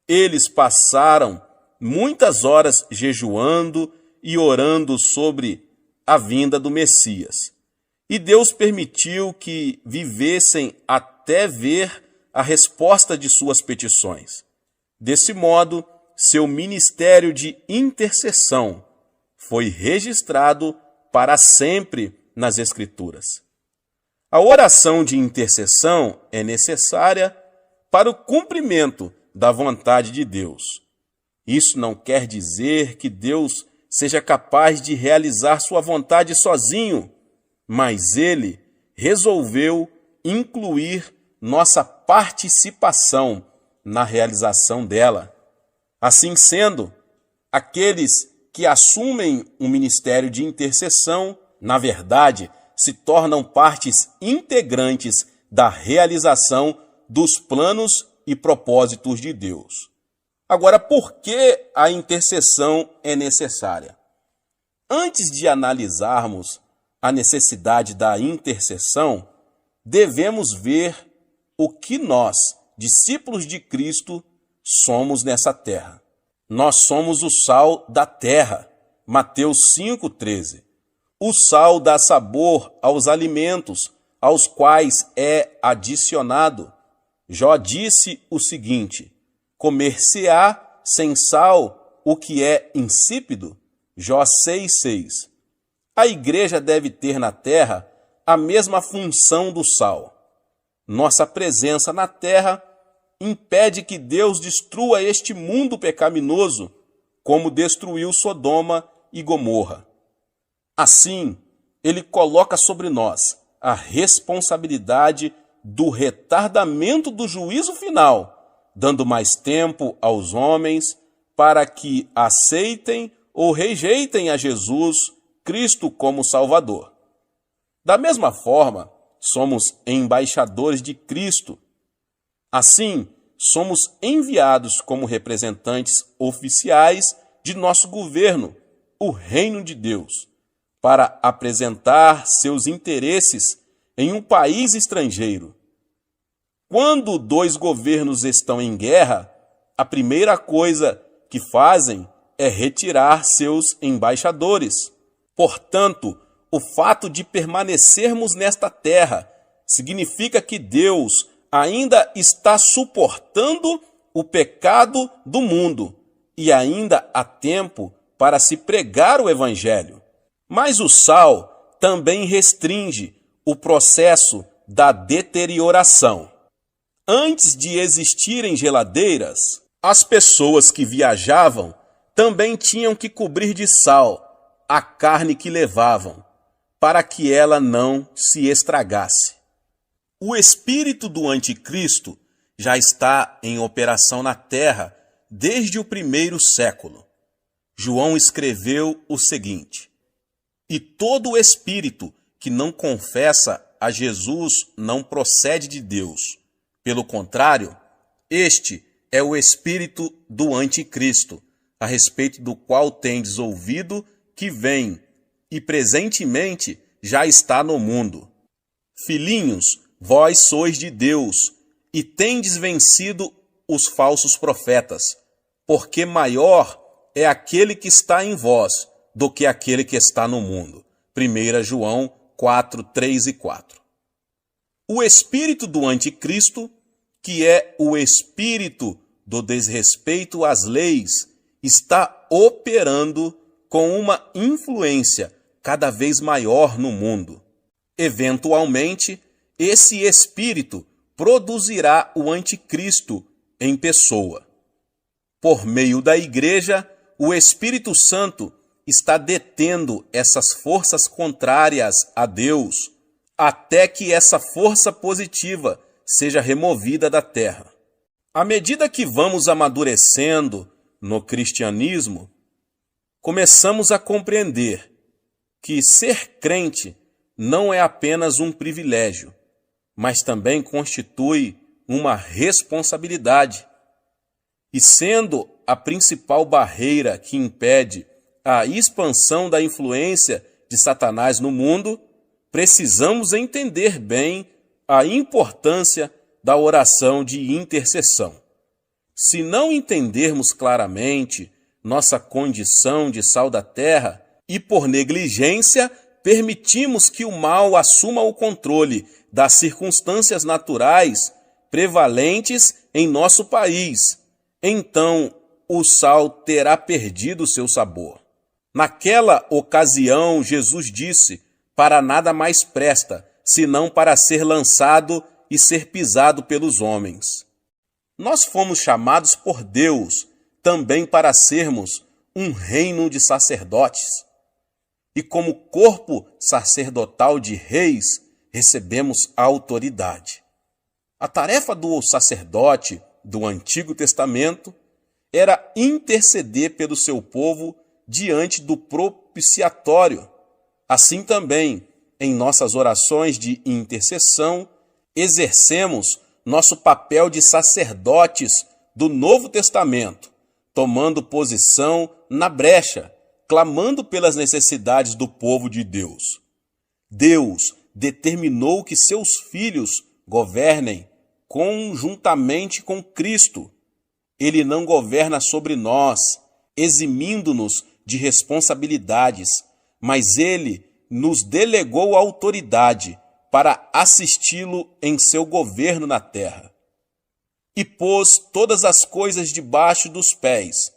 Eles passaram muitas horas jejuando e orando sobre a vinda do Messias. E Deus permitiu que vivessem até ver a resposta de suas petições. Desse modo, seu ministério de intercessão foi registrado para sempre nas Escrituras. A oração de intercessão é necessária para o cumprimento da vontade de Deus. Isso não quer dizer que Deus seja capaz de realizar sua vontade sozinho, mas Ele resolveu incluir nossa participação na realização dela. Assim sendo, aqueles que assumem o ministério de intercessão, na verdade, se tornam partes integrantes da realização dos planos e propósitos de Deus. Agora, por que a intercessão é necessária? Antes de analisarmos a necessidade da intercessão, devemos ver o que nós, discípulos de Cristo, somos nessa terra. Nós somos o sal da terra. Mateus 5,13. O sal dá sabor aos alimentos, aos quais é adicionado. Jó disse o seguinte: comer-se-á sem sal o que é insípido? Jó 6,6. A igreja deve ter na terra a mesma função do sal. Nossa presença na terra impede que Deus destrua este mundo pecaminoso, como destruiu Sodoma e Gomorra. Assim, Ele coloca sobre nós a responsabilidade do retardamento do juízo final, dando mais tempo aos homens para que aceitem ou rejeitem a Jesus Cristo como Salvador. Da mesma forma, somos embaixadores de Cristo. Assim, somos enviados como representantes oficiais de nosso governo, o Reino de Deus, para apresentar seus interesses em um país estrangeiro. Quando 2 governos estão em guerra, a primeira coisa que fazem é retirar seus embaixadores. Portanto, o fato de permanecermos nesta terra significa que Deus ainda está suportando o pecado do mundo e ainda há tempo para se pregar o Evangelho. Mas o sal também restringe o processo da deterioração. Antes de existirem geladeiras, as pessoas que viajavam também tinham que cobrir de sal a carne que levavam, para que ela não se estragasse. O espírito do anticristo já está em operação na terra desde o 1º século. João escreveu o seguinte: e todo espírito que não confessa a Jesus não procede de Deus. Pelo contrário, este é o espírito do anticristo, a respeito do qual tendes ouvido que vem e presentemente já está no mundo. Filhinhos, vós sois de Deus e tendes vencido os falsos profetas, porque maior é aquele que está em vós do que aquele que está no mundo. 1 João 4, 3 e 4. O espírito do anticristo, que é o espírito do desrespeito às leis, está operando com uma influência cada vez maior no mundo. Eventualmente, esse espírito produzirá o anticristo em pessoa. Por meio da igreja, o Espírito Santo está detendo essas forças contrárias a Deus, até que essa força positiva seja removida da terra. À medida que vamos amadurecendo no cristianismo, começamos a compreender que ser crente não é apenas um privilégio, mas também constitui uma responsabilidade. E sendo a principal barreira que impede a expansão da influência de Satanás no mundo, precisamos entender bem a importância da oração de intercessão. Se não entendermos claramente nossa condição de sal da terra e por negligência permitimos que o mal assuma o controle das circunstâncias naturais prevalentes em nosso país, então o sal terá perdido seu sabor. Naquela ocasião, Jesus disse: para nada mais presta, senão para ser lançado e ser pisado pelos homens. Nós fomos chamados por Deus também para sermos um reino de sacerdotes. E como corpo sacerdotal de reis, recebemos a autoridade. A tarefa do sacerdote do Antigo Testamento era interceder pelo seu povo diante do propiciatório. Assim também, em nossas orações de intercessão, exercemos nosso papel de sacerdotes do Novo Testamento, tomando posição na brecha, clamando pelas necessidades do povo de Deus. Deus determinou que seus filhos governem conjuntamente com Cristo. Ele não governa sobre nós, eximindo-nos de responsabilidades, mas ele nos delegou a autoridade para assisti-lo em seu governo na terra. E pôs todas as coisas debaixo dos pés,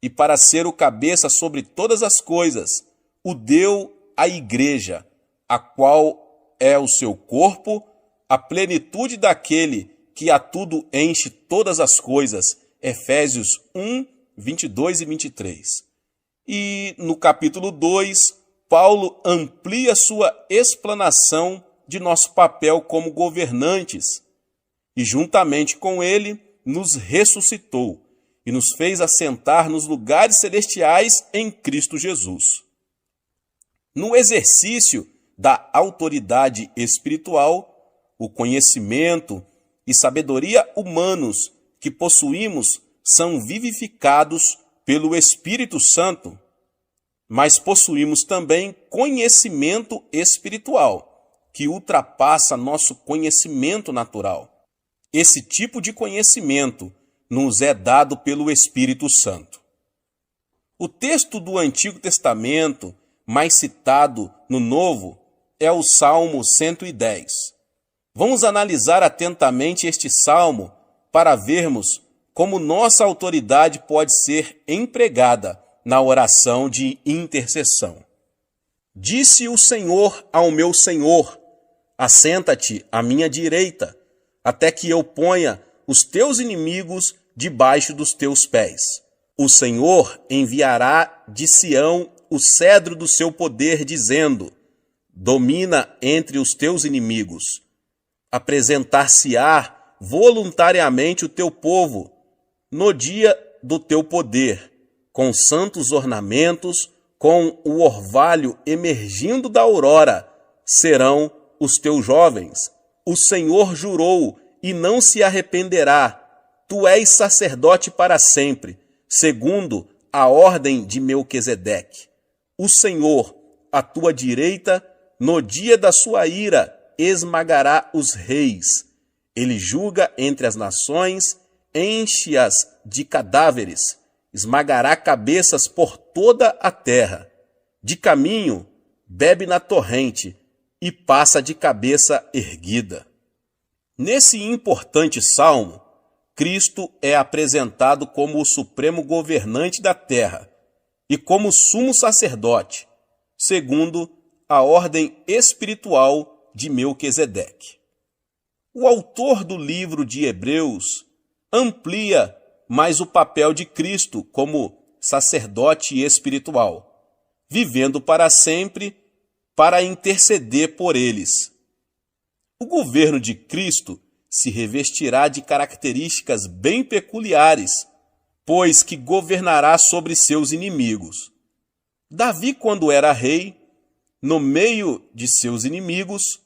e para ser o cabeça sobre todas as coisas, o deu à igreja, a qual é o seu corpo, a plenitude daquele que a tudo enche todas as coisas. Efésios 1, 22 e 23. E no capítulo 2, Paulo amplia sua explanação de nosso papel como governantes, e juntamente com ele nos ressuscitou e nos fez assentar nos lugares celestiais em Cristo Jesus. No exercício da autoridade espiritual, o conhecimento e sabedoria humanos que possuímos são vivificados pelo Espírito Santo, mas possuímos também conhecimento espiritual, que ultrapassa nosso conhecimento natural. Esse tipo de conhecimento nos é dado pelo Espírito Santo. O texto do Antigo Testamento mais citado no Novo é o Salmo 110. Vamos analisar atentamente este salmo para vermos como nossa autoridade pode ser empregada na oração de intercessão. Disse o Senhor ao meu Senhor: assenta-te à minha direita, até que eu ponha os teus inimigos debaixo dos teus pés. O Senhor enviará de Sião o cedro do seu poder, dizendo: domina entre os teus inimigos. Apresentar-se-á voluntariamente o teu povo no dia do teu poder, com santos ornamentos, com o orvalho emergindo da aurora, serão os teus jovens. O Senhor jurou e não se arrependerá. Tu és sacerdote para sempre, segundo a ordem de Melquisedeque. O Senhor, à tua direita, no dia da sua ira, esmagará os reis. Ele julga entre as nações, enche-as de cadáveres, esmagará cabeças por toda a terra. De caminho, bebe na torrente e passa de cabeça erguida. Nesse importante salmo, Cristo é apresentado como o supremo governante da terra e como sumo sacerdote, segundo a ordem espiritual de Melquisedeque. O autor do livro de Hebreus amplia mais o papel de Cristo como sacerdote espiritual, vivendo para sempre para interceder por eles. O governo de Cristo se revestirá de características bem peculiares, pois que governará sobre seus inimigos. Davi, quando era rei, no meio de seus inimigos,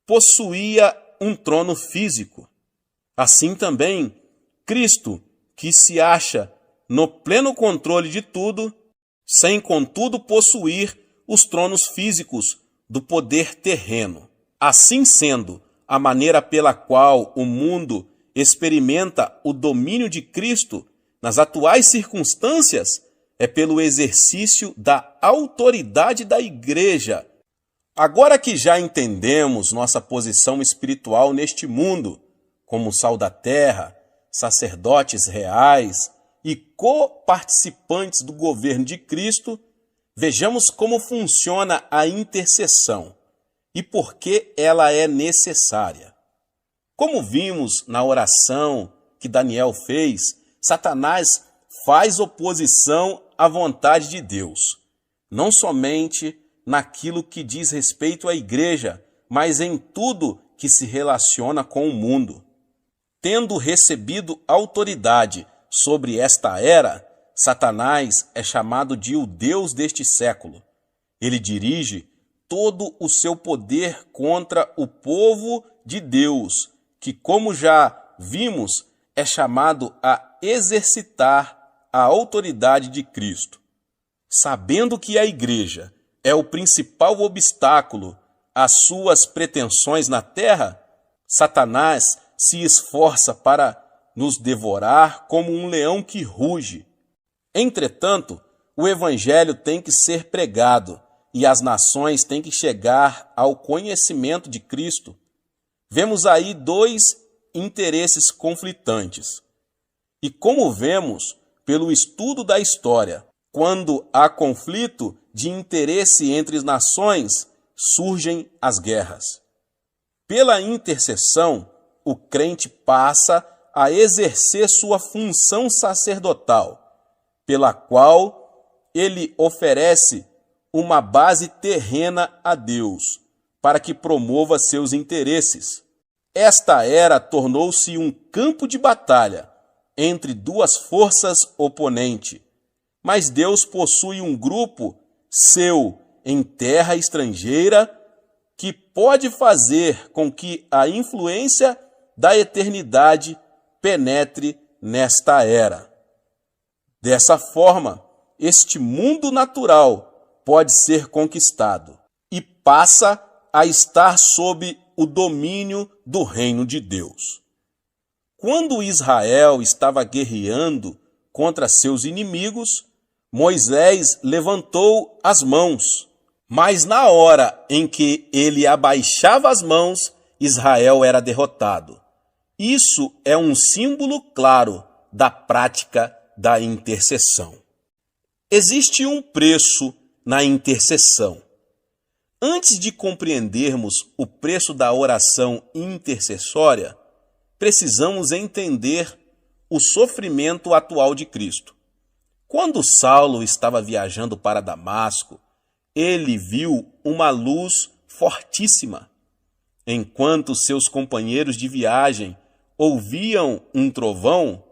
possuía um trono físico. Assim também, Cristo, que se acha no pleno controle de tudo, sem contudo possuir os tronos físicos do poder terreno. Assim sendo, a maneira pela qual o mundo experimenta o domínio de Cristo nas atuais circunstâncias é pelo exercício da autoridade da Igreja. Agora que já entendemos nossa posição espiritual neste mundo, como sal da terra, sacerdotes reais e coparticipantes do governo de Cristo, vejamos como funciona a intercessão e por que ela é necessária. Como vimos na oração que Daniel fez, Satanás faz oposição à vontade de Deus, não somente naquilo que diz respeito à igreja, mas em tudo que se relaciona com o mundo. Tendo recebido autoridade sobre esta era, Satanás é chamado de o Deus deste século. Ele dirige todo o seu poder contra o povo de Deus, que, como já vimos, é chamado a exercitar a autoridade de Cristo. Sabendo que a igreja é o principal obstáculo às suas pretensões na terra, Satanás se esforça para nos devorar como um leão que ruge. Entretanto, o evangelho tem que ser pregado e as nações têm que chegar ao conhecimento de Cristo. Vemos aí dois interesses conflitantes. E como vemos pelo estudo da história, quando há conflito de interesse entre as nações, surgem as guerras. Pela intercessão, o crente passa a exercer sua função sacerdotal, pela qual ele oferece uma base terrena a Deus, para que promova seus interesses. Esta era tornou-se um campo de batalha entre duas forças oponentes, mas Deus possui um grupo seu em terra estrangeira que pode fazer com que a influência da eternidade penetre nesta era. Dessa forma, este mundo natural pode ser conquistado e passa a estar sob o domínio do reino de Deus. Quando Israel estava guerreando contra seus inimigos, Moisés levantou as mãos, mas na hora em que ele abaixava as mãos, Israel era derrotado. Isso é um símbolo claro da prática da intercessão. Existe um preço na intercessão. Antes de compreendermos o preço da oração intercessória, precisamos entender o sofrimento atual de Cristo. Quando Saulo estava viajando para Damasco, ele viu uma luz fortíssima. Enquanto seus companheiros de viagem ouviam um trovão,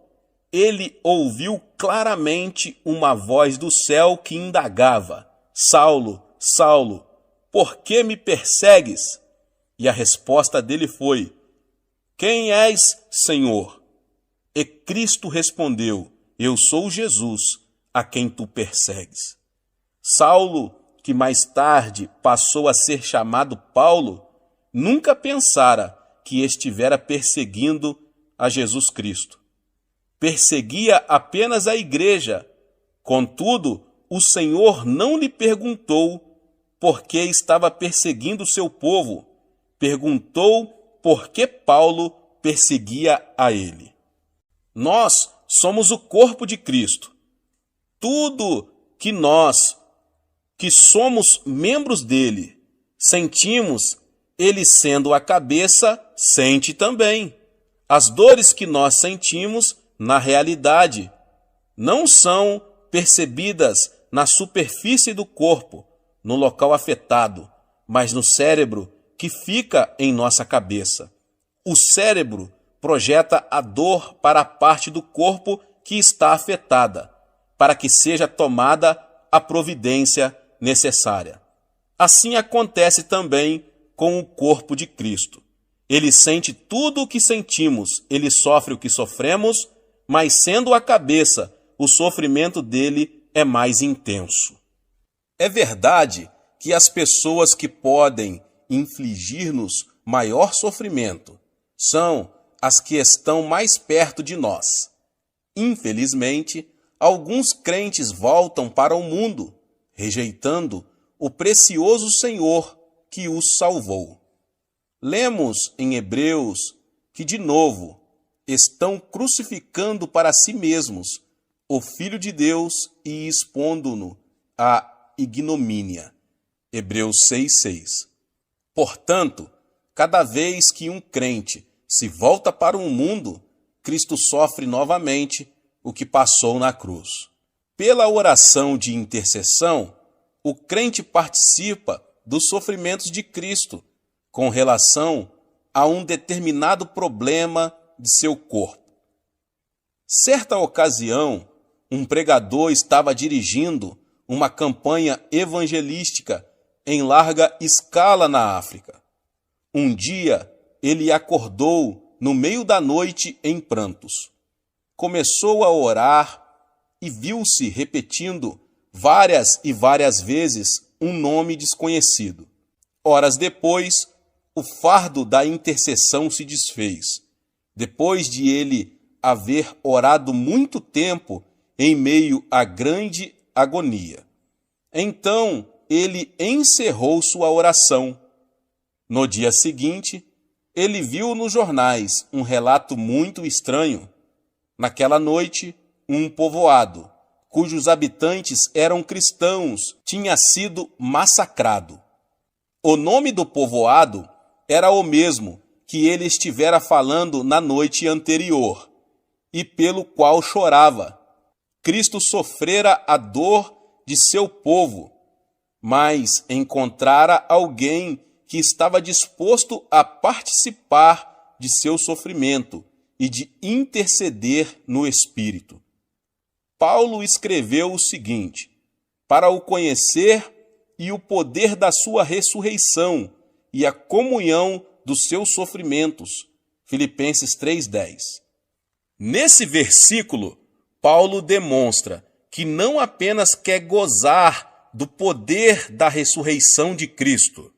ele ouviu claramente uma voz do céu que indagava: Saulo, Saulo, por que me persegues? E a resposta dele foi: Quem és, Senhor? E Cristo respondeu: Eu sou Jesus, a quem tu persegues. Saulo, que mais tarde passou a ser chamado Paulo, nunca pensara que estivera perseguindo a Jesus Cristo. Perseguia apenas a igreja. Contudo, o Senhor não lhe perguntou por que estava perseguindo o seu povo. Perguntou por que Paulo perseguia a ele. Nós somos o corpo de Cristo. Tudo que nós, que somos membros dele, sentimos, ele sendo a cabeça, sente também. As dores que nós sentimos, na realidade, não são percebidas na superfície do corpo, no local afetado, mas no cérebro que fica em nossa cabeça. O cérebro projeta a dor para a parte do corpo que está afetada, para que seja tomada a providência necessária. Assim acontece também com o corpo de Cristo. Ele sente tudo o que sentimos, ele sofre o que sofremos, mas sendo a cabeça, o sofrimento dele é mais intenso. É verdade que as pessoas que podem infligir-nos maior sofrimento são as que estão mais perto de nós. Infelizmente, alguns crentes voltam para o mundo, rejeitando o precioso Senhor que os salvou. Lemos em Hebreus que, de novo, estão crucificando para si mesmos o Filho de Deus e expondo-no à ignomínia. Hebreus 6,6. Portanto, cada vez que um crente se volta para o mundo, Cristo sofre novamente o que passou na cruz. Pela oração de intercessão, o crente participa dos sofrimentos de Cristo com relação a um determinado problema de seu corpo. Certa ocasião, um pregador estava dirigindo uma campanha evangelística em larga escala na África. Um dia, ele acordou no meio da noite em prantos. Começou a orar e viu-se repetindo várias e várias vezes um nome desconhecido. Horas depois, o fardo da intercessão se desfez, depois de ele haver orado muito tempo em meio à grande agonia. Então, ele encerrou sua oração. No dia seguinte, ele viu nos jornais um relato muito estranho. Naquela noite, um povoado, cujos habitantes eram cristãos, tinha sido massacrado. O nome do povoado era o mesmo que ele estivera falando na noite anterior, e pelo qual chorava. Cristo sofrera a dor de seu povo, mas encontrara alguém que estava disposto a participar de seu sofrimento e de interceder no Espírito. Paulo escreveu o seguinte: para o conhecer e o poder da sua ressurreição e a comunhão dos seus sofrimentos. Filipenses 3,10. Nesse versículo, Paulo demonstra que não apenas quer gozar do poder da ressurreição de Cristo,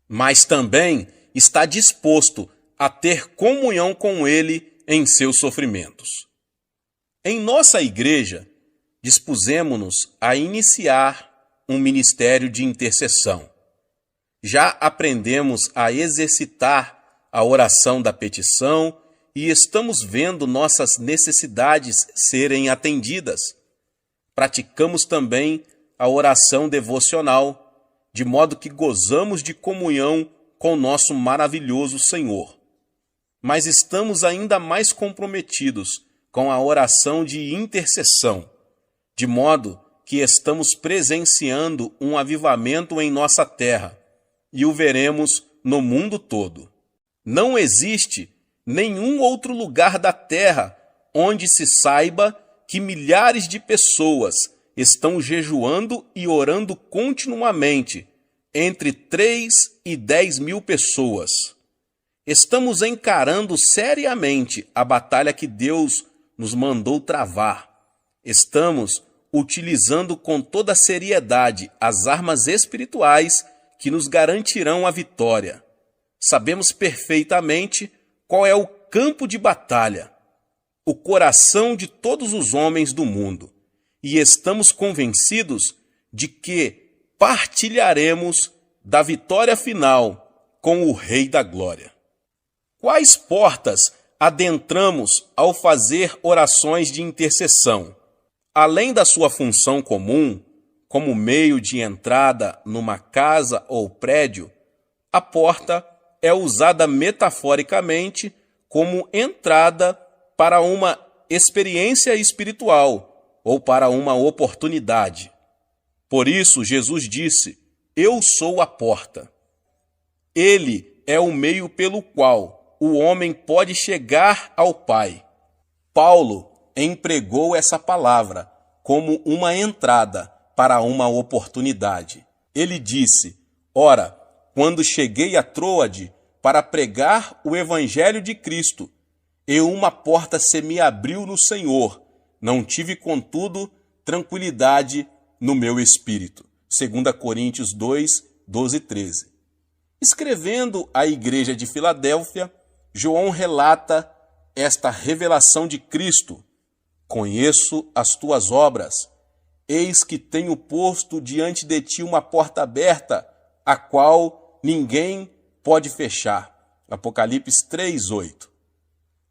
mas também está disposto a ter comunhão com ele em seus sofrimentos. Em nossa igreja, dispusemo-nos a iniciar um ministério de intercessão. Já aprendemos a exercitar a oração da petição e estamos vendo nossas necessidades serem atendidas. Praticamos também a oração devocional, de modo que gozamos de comunhão com nosso maravilhoso Senhor. Mas estamos ainda mais comprometidos com a oração de intercessão, de modo que estamos presenciando um avivamento em nossa terra e o veremos no mundo todo. Não existe nenhum outro lugar da terra onde se saiba que milhares de pessoas estão jejuando e orando continuamente, entre 3 e 10 mil pessoas. Estamos encarando seriamente a batalha que Deus nos mandou travar. Estamos utilizando com toda seriedade as armas espirituais que nos garantirão a vitória. Sabemos perfeitamente qual é o campo de batalha, o coração de todos os homens do mundo, e estamos convencidos de que partilharemos da vitória final com o Rei da Glória. Quais portas adentramos ao fazer orações de intercessão? Além da sua função comum, como meio de entrada numa casa ou prédio, a porta é usada metaforicamente como entrada para uma experiência espiritual ou para uma oportunidade. Por isso, Jesus disse: "Eu sou a porta." Ele é o meio pelo qual o homem pode chegar ao Pai. Paulo empregou essa palavra como uma entrada para uma oportunidade. Ele disse: "Ora, quando cheguei a Troade para pregar o Evangelho de Cristo, e uma porta se me abriu no Senhor, não tive, contudo, tranquilidade no meu espírito." 2 Coríntios 2, 12 e 13. Escrevendo à igreja de Filadélfia, João relata esta revelação de Cristo: conheço as tuas obras, eis que tenho posto diante de ti uma porta aberta, a qual ninguém pode fechar. Apocalipse 3:8.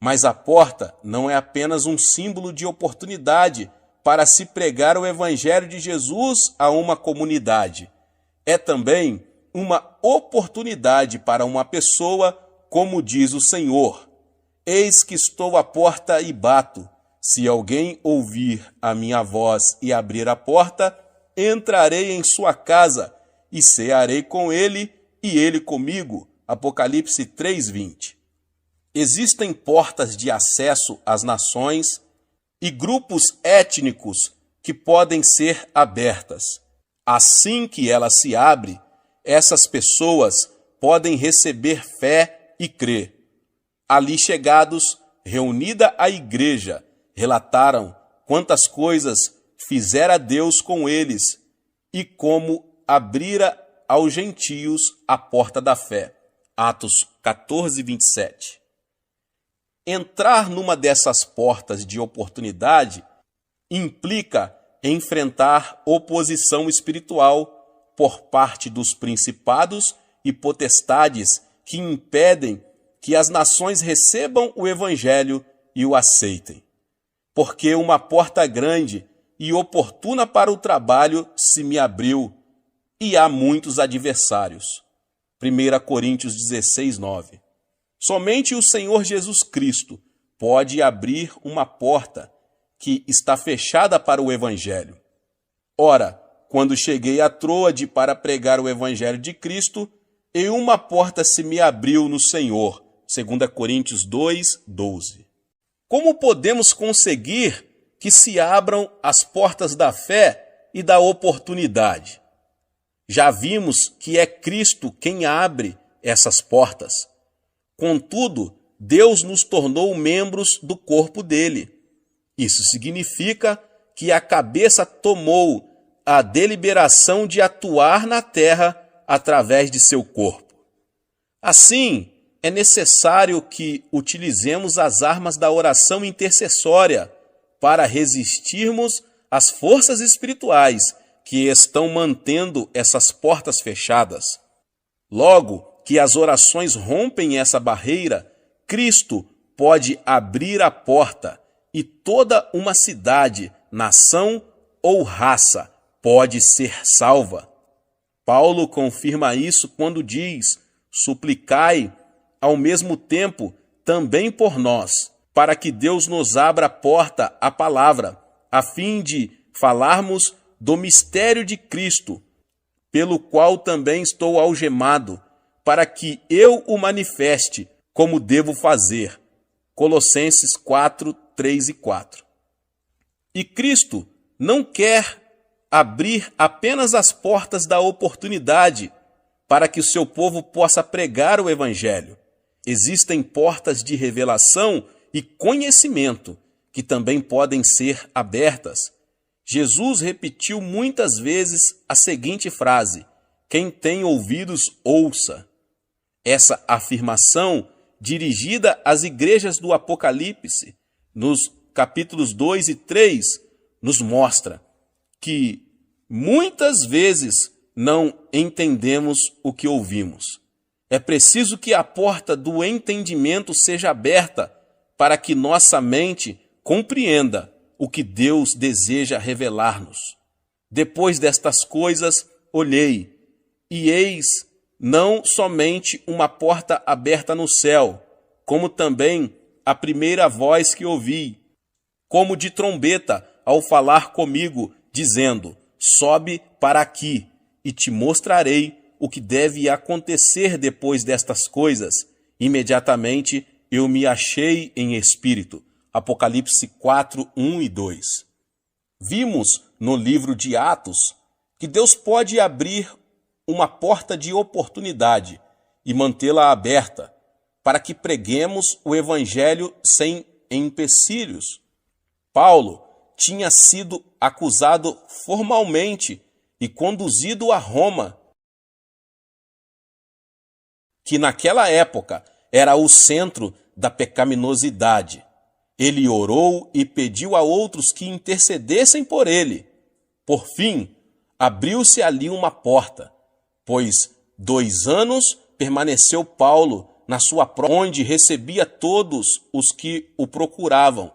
Mas a porta não é apenas um símbolo de oportunidade para se pregar o evangelho de Jesus a uma comunidade. É também uma oportunidade para uma pessoa, como diz o Senhor: eis que estou à porta e bato. Se alguém ouvir a minha voz e abrir a porta, entrarei em sua casa e cearei com ele e ele comigo. Apocalipse 3:20. Existem portas de acesso às nações e grupos étnicos que podem ser abertas. Assim que ela se abre, essas pessoas podem receber fé e crer. Ali chegados, reunida a igreja, relataram quantas coisas fizera Deus com eles e como abrira aos gentios a porta da fé. Atos 14:27. Entrar numa dessas portas de oportunidade implica enfrentar oposição espiritual por parte dos principados e potestades que impedem que as nações recebam o evangelho e o aceitem. Porque uma porta grande e oportuna para o trabalho se me abriu, e há muitos adversários. 1 Coríntios 16:9. Somente o Senhor Jesus Cristo pode abrir uma porta que está fechada para o evangelho. Ora, quando cheguei a Troade para pregar o evangelho de Cristo, e uma porta se me abriu no Senhor. 2 Coríntios 2:12. Como podemos conseguir que se abram as portas da fé e da oportunidade? Já vimos que é Cristo quem abre essas portas. Contudo, Deus nos tornou membros do corpo dele. Isso significa que a cabeça tomou a deliberação de atuar na terra através de seu corpo. Assim, é necessário que utilizemos as armas da oração intercessória para resistirmos às forças espirituais que estão mantendo essas portas fechadas. Logo que as orações rompem essa barreira, Cristo pode abrir a porta e toda uma cidade, nação ou raça pode ser salva. Paulo confirma isso quando diz: suplicai ao mesmo tempo também por nós, para que Deus nos abra a porta à palavra, a fim de falarmos do mistério de Cristo, pelo qual também estou algemado, para que eu o manifeste como devo fazer. Colossenses 4:3 e 4. E Cristo não quer abrir apenas as portas da oportunidade para que o seu povo possa pregar o evangelho. Existem portas de revelação e conhecimento que também podem ser abertas. Jesus repetiu muitas vezes a seguinte frase: quem tem ouvidos, ouça. Essa afirmação, dirigida às igrejas do Apocalipse, nos capítulos 2 e 3, nos mostra que muitas vezes não entendemos o que ouvimos. É preciso que a porta do entendimento seja aberta para que nossa mente compreenda o que Deus deseja revelar-nos. Depois destas coisas, olhei, e eis não somente uma porta aberta no céu, como também a primeira voz que ouvi, como de trombeta, ao falar comigo, dizendo: sobe para aqui, e te mostrarei o que deve acontecer depois destas coisas. Imediatamente eu me achei em espírito. Apocalipse 4:1 e 2. Vimos no livro de Atos que Deus pode abrir uma porta de oportunidade e mantê-la aberta para que preguemos o evangelho sem empecilhos. Paulo tinha sido acusado formalmente e conduzido a Roma que naquela época era o centro da pecaminosidade. Ele orou e pediu a outros que intercedessem por ele. Por fim, abriu-se ali uma porta, pois 2 anos permaneceu Paulo na sua onde recebia todos os que o procuravam,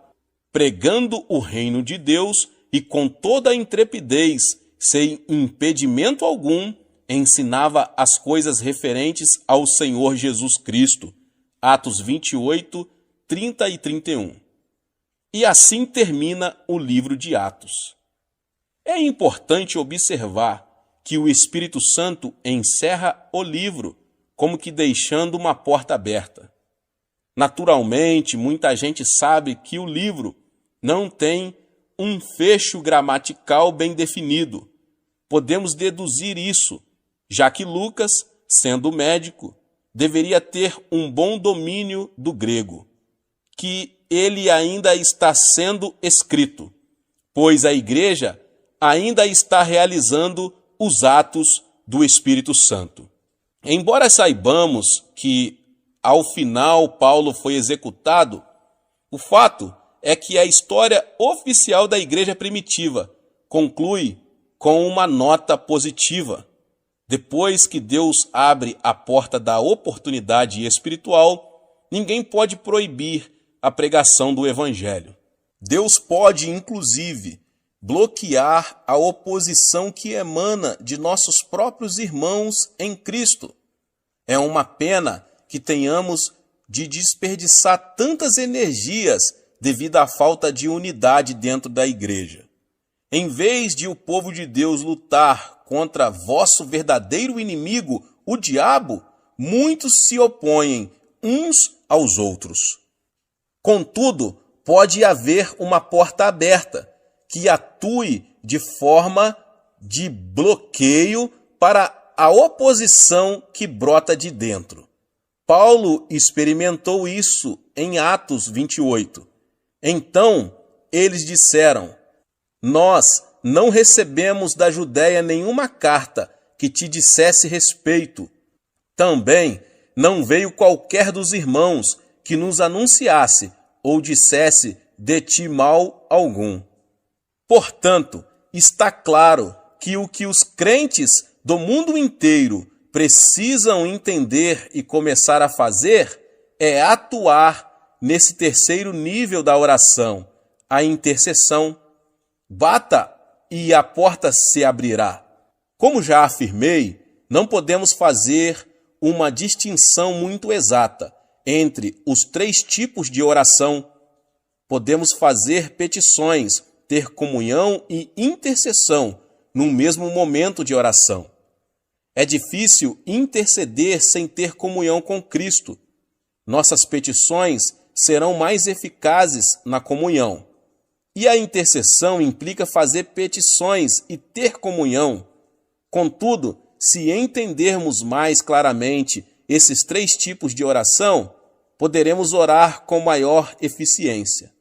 pregando o reino de Deus e com toda a intrepidez, sem impedimento algum, ensinava as coisas referentes ao Senhor Jesus Cristo. Atos 28, 30 e 31. E assim termina o livro de Atos. É importante observar que o Espírito Santo encerra o livro, como que deixando uma porta aberta. Naturalmente, muita gente sabe que o livro não tem um fecho gramatical bem definido. Podemos deduzir isso, já que Lucas, sendo médico, deveria ter um bom domínio do grego, que ele ainda está sendo escrito, pois a igreja ainda está realizando os atos do Espírito Santo. Embora saibamos que, ao final, Paulo foi executado, o fato é que a história oficial da igreja primitiva conclui com uma nota positiva. Depois que Deus abre a porta da oportunidade espiritual, ninguém pode proibir a pregação do Evangelho. Deus pode, inclusive, bloquear a oposição que emana de nossos próprios irmãos em Cristo. É uma pena que tenhamos de desperdiçar tantas energias devido à falta de unidade dentro da igreja. Em vez de o povo de Deus lutar contra vosso verdadeiro inimigo, o diabo, muitos se opõem uns aos outros. Contudo, pode haver uma porta aberta que atue de forma de bloqueio para a oposição que brota de dentro. Paulo experimentou isso em Atos 28. Então, eles disseram: nós não recebemos da Judéia nenhuma carta que te dissesse respeito. Também não veio qualquer dos irmãos que nos anunciasse ou dissesse de ti mal algum. Portanto, está claro que o que os crentes do mundo inteiro precisam entender e começar a fazer é atuar nesse terceiro nível da oração, a intercessão. Bata e a porta se abrirá. Como já afirmei, não podemos fazer uma distinção muito exata entre os 3 tipos de oração. Podemos fazer petições, ter comunhão e intercessão no mesmo momento de oração. É difícil interceder sem ter comunhão com Cristo. Nossas petições serão mais eficazes na comunhão. E a intercessão implica fazer petições e ter comunhão. Contudo, se entendermos mais claramente esses 3 tipos de oração, poderemos orar com maior eficiência.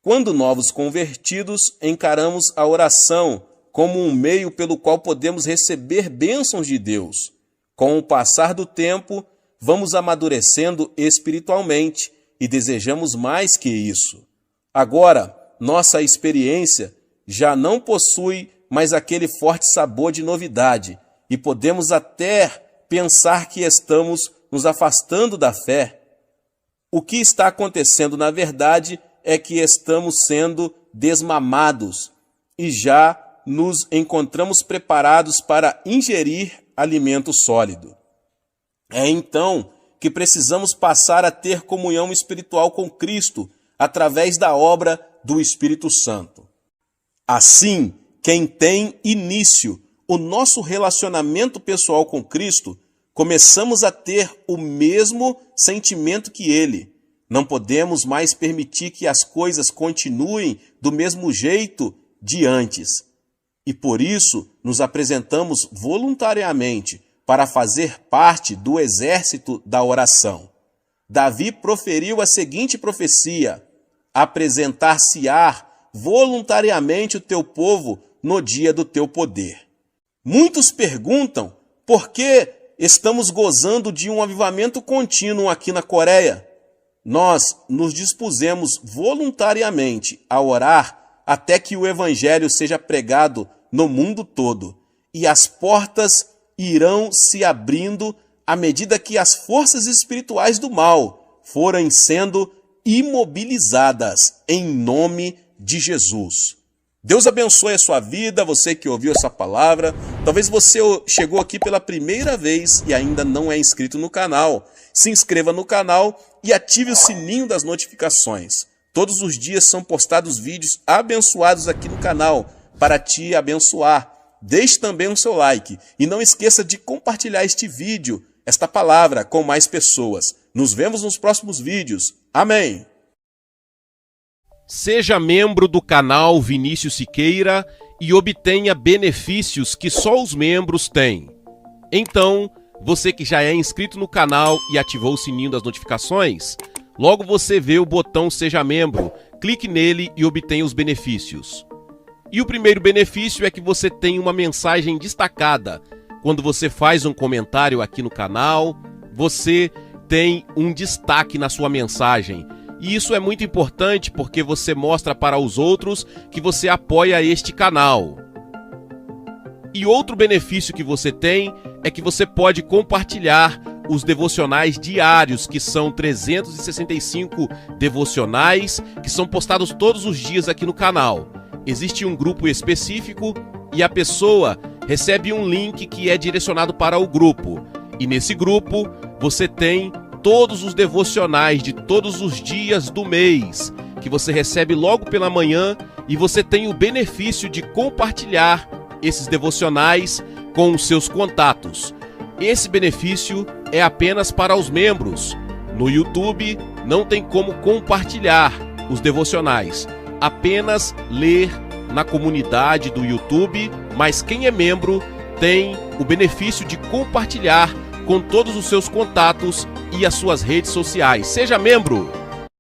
Quando novos convertidos, encaramos a oração como um meio pelo qual podemos receber bênçãos de Deus. Com o passar do tempo, vamos amadurecendo espiritualmente e desejamos mais que isso. Agora, nossa experiência já não possui mais aquele forte sabor de novidade e podemos até pensar que estamos nos afastando da fé. O que está acontecendo, na verdade, é que estamos sendo desmamados e já nos encontramos preparados para ingerir alimento sólido. É então que precisamos passar a ter comunhão espiritual com Cristo através da obra do Espírito Santo. Assim, quem tem início o nosso relacionamento pessoal com Cristo, começamos a ter o mesmo sentimento que Ele. Não podemos mais permitir que as coisas continuem do mesmo jeito de antes. E por isso nos apresentamos voluntariamente para fazer parte do exército da oração. Davi proferiu a seguinte profecia: apresentar-se-á voluntariamente o teu povo no dia do teu poder. Muitos perguntam por que estamos gozando de um avivamento contínuo aqui na Coreia. Nós nos dispusemos voluntariamente a orar até que o evangelho seja pregado no mundo todo, e as portas irão se abrindo à medida que as forças espirituais do mal forem sendo imobilizadas em nome de Jesus. Deus abençoe a sua vida, você que ouviu essa palavra. Talvez você chegou aqui pela primeira vez e ainda não é inscrito no canal. Se inscreva no canal e ative o sininho das notificações. Todos os dias são postados vídeos abençoados aqui no canal para te abençoar. Deixe também o seu like e não esqueça de compartilhar este vídeo, esta palavra, com mais pessoas. Nos vemos nos próximos vídeos. Amém! Seja membro do canal Vinícius Siqueira e obtenha benefícios que só os membros têm. Então, você que já é inscrito no canal e ativou o sininho das notificações, logo você vê o botão Seja Membro, clique nele e obtenha os benefícios. E o primeiro benefício é que você tem uma mensagem destacada. Quando você faz um comentário aqui no canal, você tem um destaque na sua mensagem. E isso é muito importante porque você mostra para os outros que você apoia este canal. E outro benefício que você tem é que você pode compartilhar os devocionais diários, que são 365 devocionais, que são postados todos os dias aqui no canal. Existe um grupo específico e a pessoa recebe um link que é direcionado para o grupo. E nesse grupo você tem todos os devocionais de todos os dias do mês, que você recebe logo pela manhã, e você tem o benefício de compartilhar esses devocionais com os seus contatos. Esse benefício é apenas para os membros. No YouTube não tem como compartilhar os devocionais, apenas ler na comunidade do YouTube, mas quem é membro tem o benefício de compartilhar com todos os seus contatos e as suas redes sociais. Seja membro!